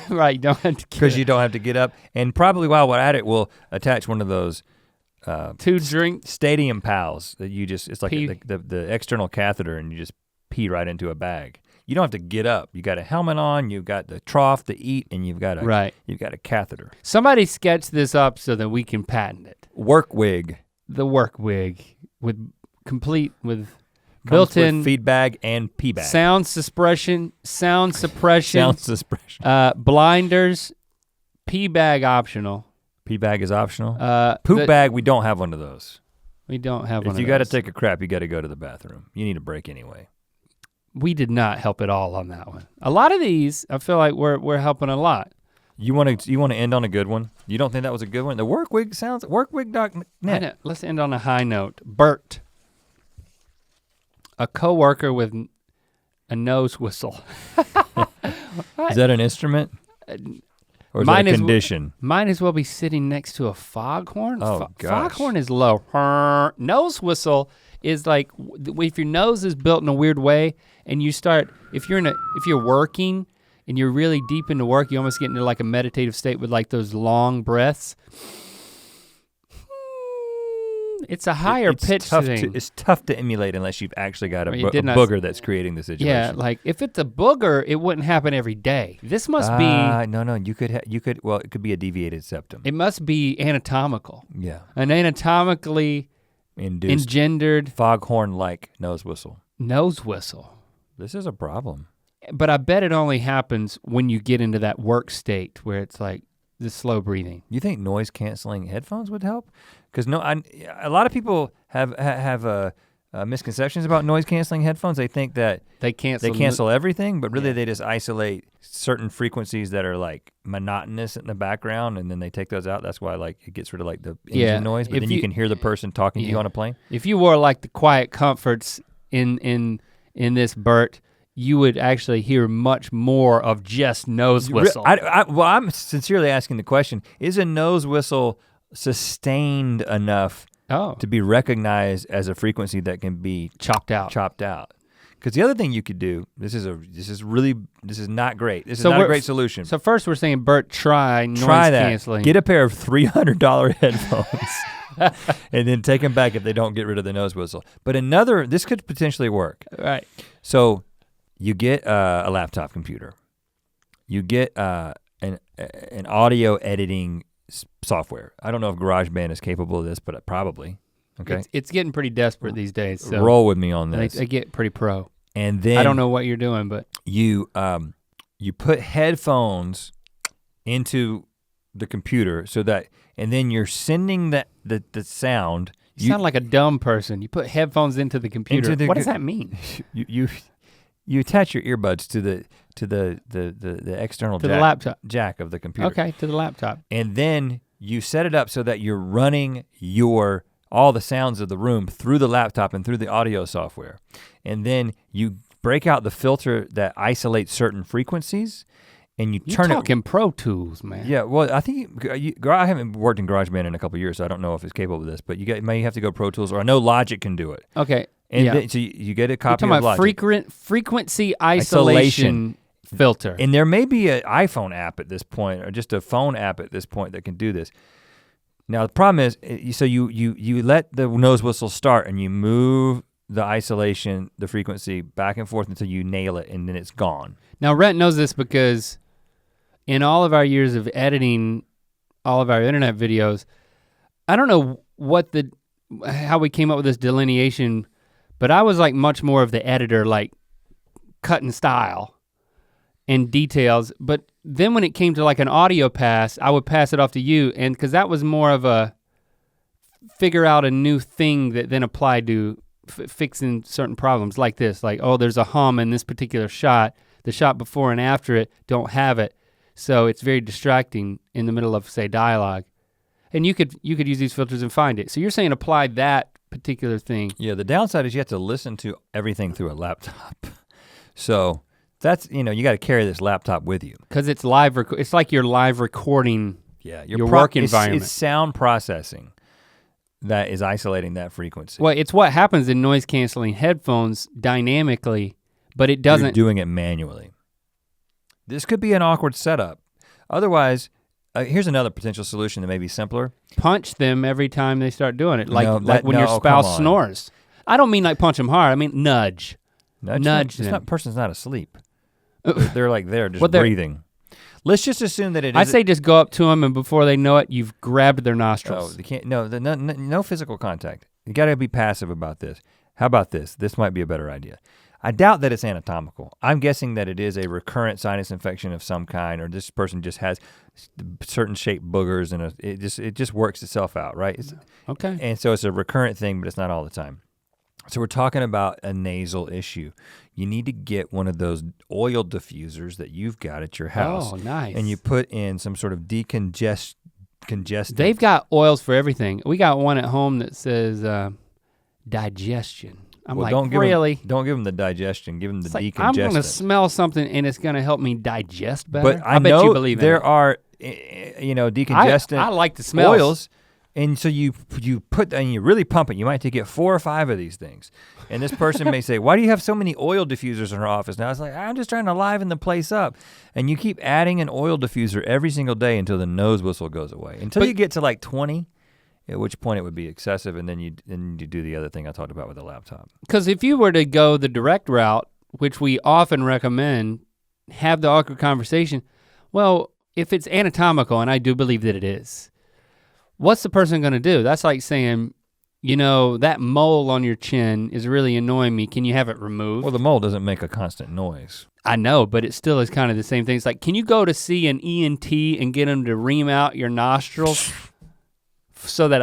Right, you don't have to because you don't have to get up. And probably while we're at it, we'll attach one of those 2-drink stadium pals that it's like the external catheter, and you just pee right into a bag. You don't have to get up. You got a helmet on, you've got the trough to eat, and you've got a catheter. Somebody sketch this up so that we can patent it. Work wig. The work wig complete with built-in feed bag and pee bag. Sound suppression, blinders, pee bag optional. Pee bag is optional? Poop bag, we don't have one of those. We don't have one of those. If you gotta take a crap, you gotta go to the bathroom. You need a break anyway. We did not help at all on that one. A lot of these, I feel like we're helping a lot. You wanna end on a good one? You don't think that was a good one? The workwig.net. Let's end on a high note. Bert. A coworker with a nose whistle. Is that an instrument? Or is that a condition? Might as well be sitting next to a foghorn. Oh gosh. Foghorn is low. Nose whistle is like if your nose is built in a weird way, and you start if you're working and you're really deep into work, you almost get into like a meditative state with like those long breaths. It's a higher pitch thing. It's tough to emulate unless you've actually got a booger that's creating the situation. Yeah, like if it's a booger, it wouldn't happen every day. This must be. No, you could, well, it could be a deviated septum. It must be anatomical. Yeah. An anatomically engendered foghorn-like nose whistle. Nose whistle. This is a problem. But I bet it only happens when you get into that work state where it's like the slow breathing. You think noise canceling headphones would help? Because a lot of people have misconceptions about noise canceling headphones. They think that they cancel everything, but really they just isolate certain frequencies that are like monotonous in the background, and then they take those out. That's why like it gets rid of like the engine noise, but then you can hear the person talking to you on a plane. If you wore like the quiet comforts in this, Bert, you would actually hear much more of just nose whistle. Well, I'm sincerely asking the question, is a nose whistle sustained enough to be recognized as a frequency that can be chopped out? Because the other thing you could do, this is not great. This is not a great solution. So first we're saying, Bert, try noise canceling. Get a pair of $300 headphones and then take them back if they don't get rid of the nose whistle. But this could potentially work. Right. So you get a laptop computer. You get an audio editing software. I don't know if GarageBand is capable of this, but probably. Okay. It's getting pretty desperate these days. So roll with me on this. They get pretty pro. And then I don't know what you're doing, but you put headphones into the computer so that, and then you're sending the sound. You sound like a dumb person. You put headphones into the computer. What does that mean? You attach your earbuds to the external the laptop jack of the computer. Okay, to the laptop. And then you set it up so that you're running all the sounds of the room through the laptop and through the audio software. And then you break out the filter that isolates certain frequencies, and you're talking Pro Tools, man. Yeah, well, I think I haven't worked in GarageBand in a couple of years, so I don't know if it's capable of this, but you may have to go Pro Tools, or I know Logic can do it. Okay. And then, so you get a copy of Logic. Frequency isolation filter. And there may be an iPhone app at this point, or just a phone app at this point that can do this. Now the problem is, so you let the nose whistle start and you move the isolation, the frequency back and forth until you nail it, and then it's gone. Now Rhett knows this because in all of our years of editing all of our internet videos, I don't know how we came up with this delineation, but I was like much more of the editor, like cutting style and details. But then when it came to like an audio pass, I would pass it off to you, and because that was more of a figure out a new thing that then applied to fixing certain problems like this, like, oh, there's a hum in this particular shot, the shot before and after it don't have it, so it's very distracting in the middle of, say, dialogue. And you could use these filters and find it. So you're saying apply that particular thing. Yeah, the downside is you have to listen to everything through a laptop. So that's, you gotta carry this laptop with you. Because it's live, it's like you're live recording your work environment. It's sound processing that is isolating that frequency. Well, it's what happens in noise canceling headphones dynamically, but it doesn't. You're doing it manually. This could be an awkward setup. Otherwise, here's another potential solution that may be simpler. Punch them every time they start doing it, like when your spouse snores. I don't mean like punch them hard, I mean nudge. Nudge them. Person's not asleep. They're like they're just breathing. Let's just assume that it is. I say just go up to them, and before they know it, you've grabbed their nostrils. Oh, they can't. No physical contact. You gotta be passive about this. How about this? This might be a better idea. I doubt that it's anatomical. I'm guessing that it is a recurrent sinus infection of some kind, or this person just has certain shaped boogers, and it just works itself out, right? Okay. And so it's a recurrent thing, but it's not all the time. So we're talking about a nasal issue. You need to get one of those oil diffusers that you've got at your house. Oh, nice. And you put in some sort of congestant. They've got oils for everything. We got one at home that says digestion. Don't give them the digestion, give them the decongestant. I'm gonna smell something and it's gonna help me digest better. But I bet you believe there are, decongestant I like the smells. Oils. And so you put, and you really pump it. You might have to get 4 or 5 of these things. And this person may say, why do you have so many oil diffusers in our office? Now it's like, I'm just trying to liven the place up. And you keep adding an oil diffuser every single day until the nose whistle goes away. Until you get to like 20, at which point it would be excessive, and then you do the other thing I talked about with the laptop. Because if you were to go the direct route, which we often recommend, have the awkward conversation, well, if it's anatomical, and I do believe that it is, what's the person gonna do? That's like saying, you know, that mole on your chin is really annoying me. Can you have it removed? Well, the mole doesn't make a constant noise. I know, but it still is kind of the same thing. It's like, can you go to see an ENT and get him to ream out your nostrils so that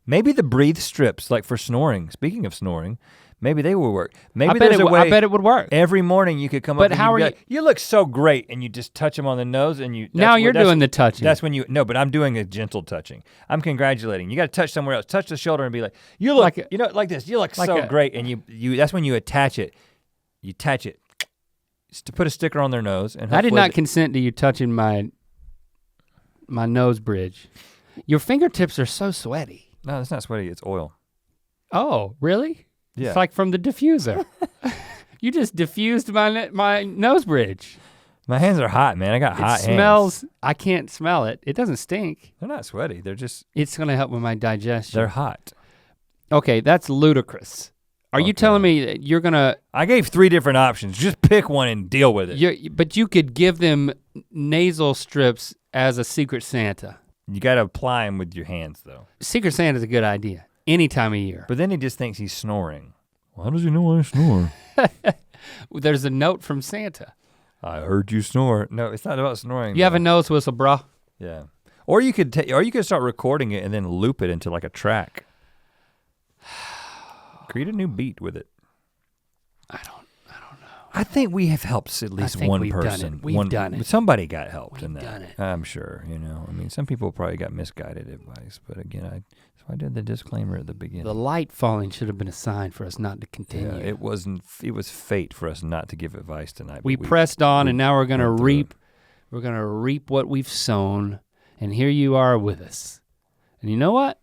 Maybe the breathe strips, like for snoring, speaking of snoring, maybe they will work. Maybe I bet it would work. Every morning you could come but up and how are you? You look so great, and you just touch them on the nose and you. Now you're doing the touching. That's when no, but I'm doing a gentle touching. I'm congratulating. You gotta touch somewhere else. Touch the shoulder and be like, you look, like this, you look so great, and you that's when you attach it. You attach it. Just to put a sticker on their nose. And I did not consent to you touching my nose bridge. Your fingertips are so sweaty. No, it's not sweaty, it's oil. Oh, really? Yeah. It's like from the diffuser. You just diffused my nose bridge. My hands are hot, man. I got hot hands. It smells, I can't smell it. It doesn't stink. They're not sweaty, they're just. It's gonna help with my digestion. They're hot. Okay, that's ludicrous. Are you telling me that you're gonna? I gave 3 different options. Just pick one and deal with it. But you could give them nasal strips as a Secret Santa. You gotta apply them with your hands though. Secret Santa's a good idea, any time of year. But then he just thinks he's snoring. Well, how does he know I snore? There's a note from Santa. I heard you snore. No, it's not about snoring. You have a nose whistle, bro. Yeah. Or you could start recording it and then loop it into like a track. Create a new beat with it. I don't know. I think we have helped at least one person. We've done it. Somebody got helped in that. Done it. I'm sure, you know. I mean, some people probably got misguided advice, but again, so I did the disclaimer at the beginning. The light falling should have been a sign for us not to continue. Yeah, it wasn't. It was fate for us not to give advice tonight. We pressed on, and now we're gonna reap. We're gonna reap what we've sown, and here you are with us. And you know what?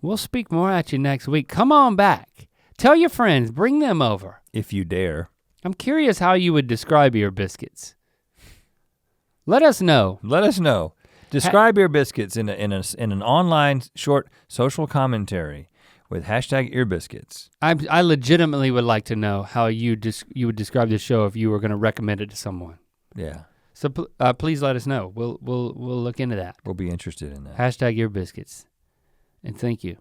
We'll speak more at you next week. Come on back. Tell your friends, bring them over. If you dare. I'm curious how you would describe Ear Biscuits. Let us know. Let us know. Describe Ear Biscuits in an online short social commentary with hashtag Ear Biscuits. I legitimately would like to know how you would describe this show if you were gonna recommend it to someone. Yeah. So please let us know. We'll look into that. We'll be interested in that. Hashtag Ear Biscuits. And thank you.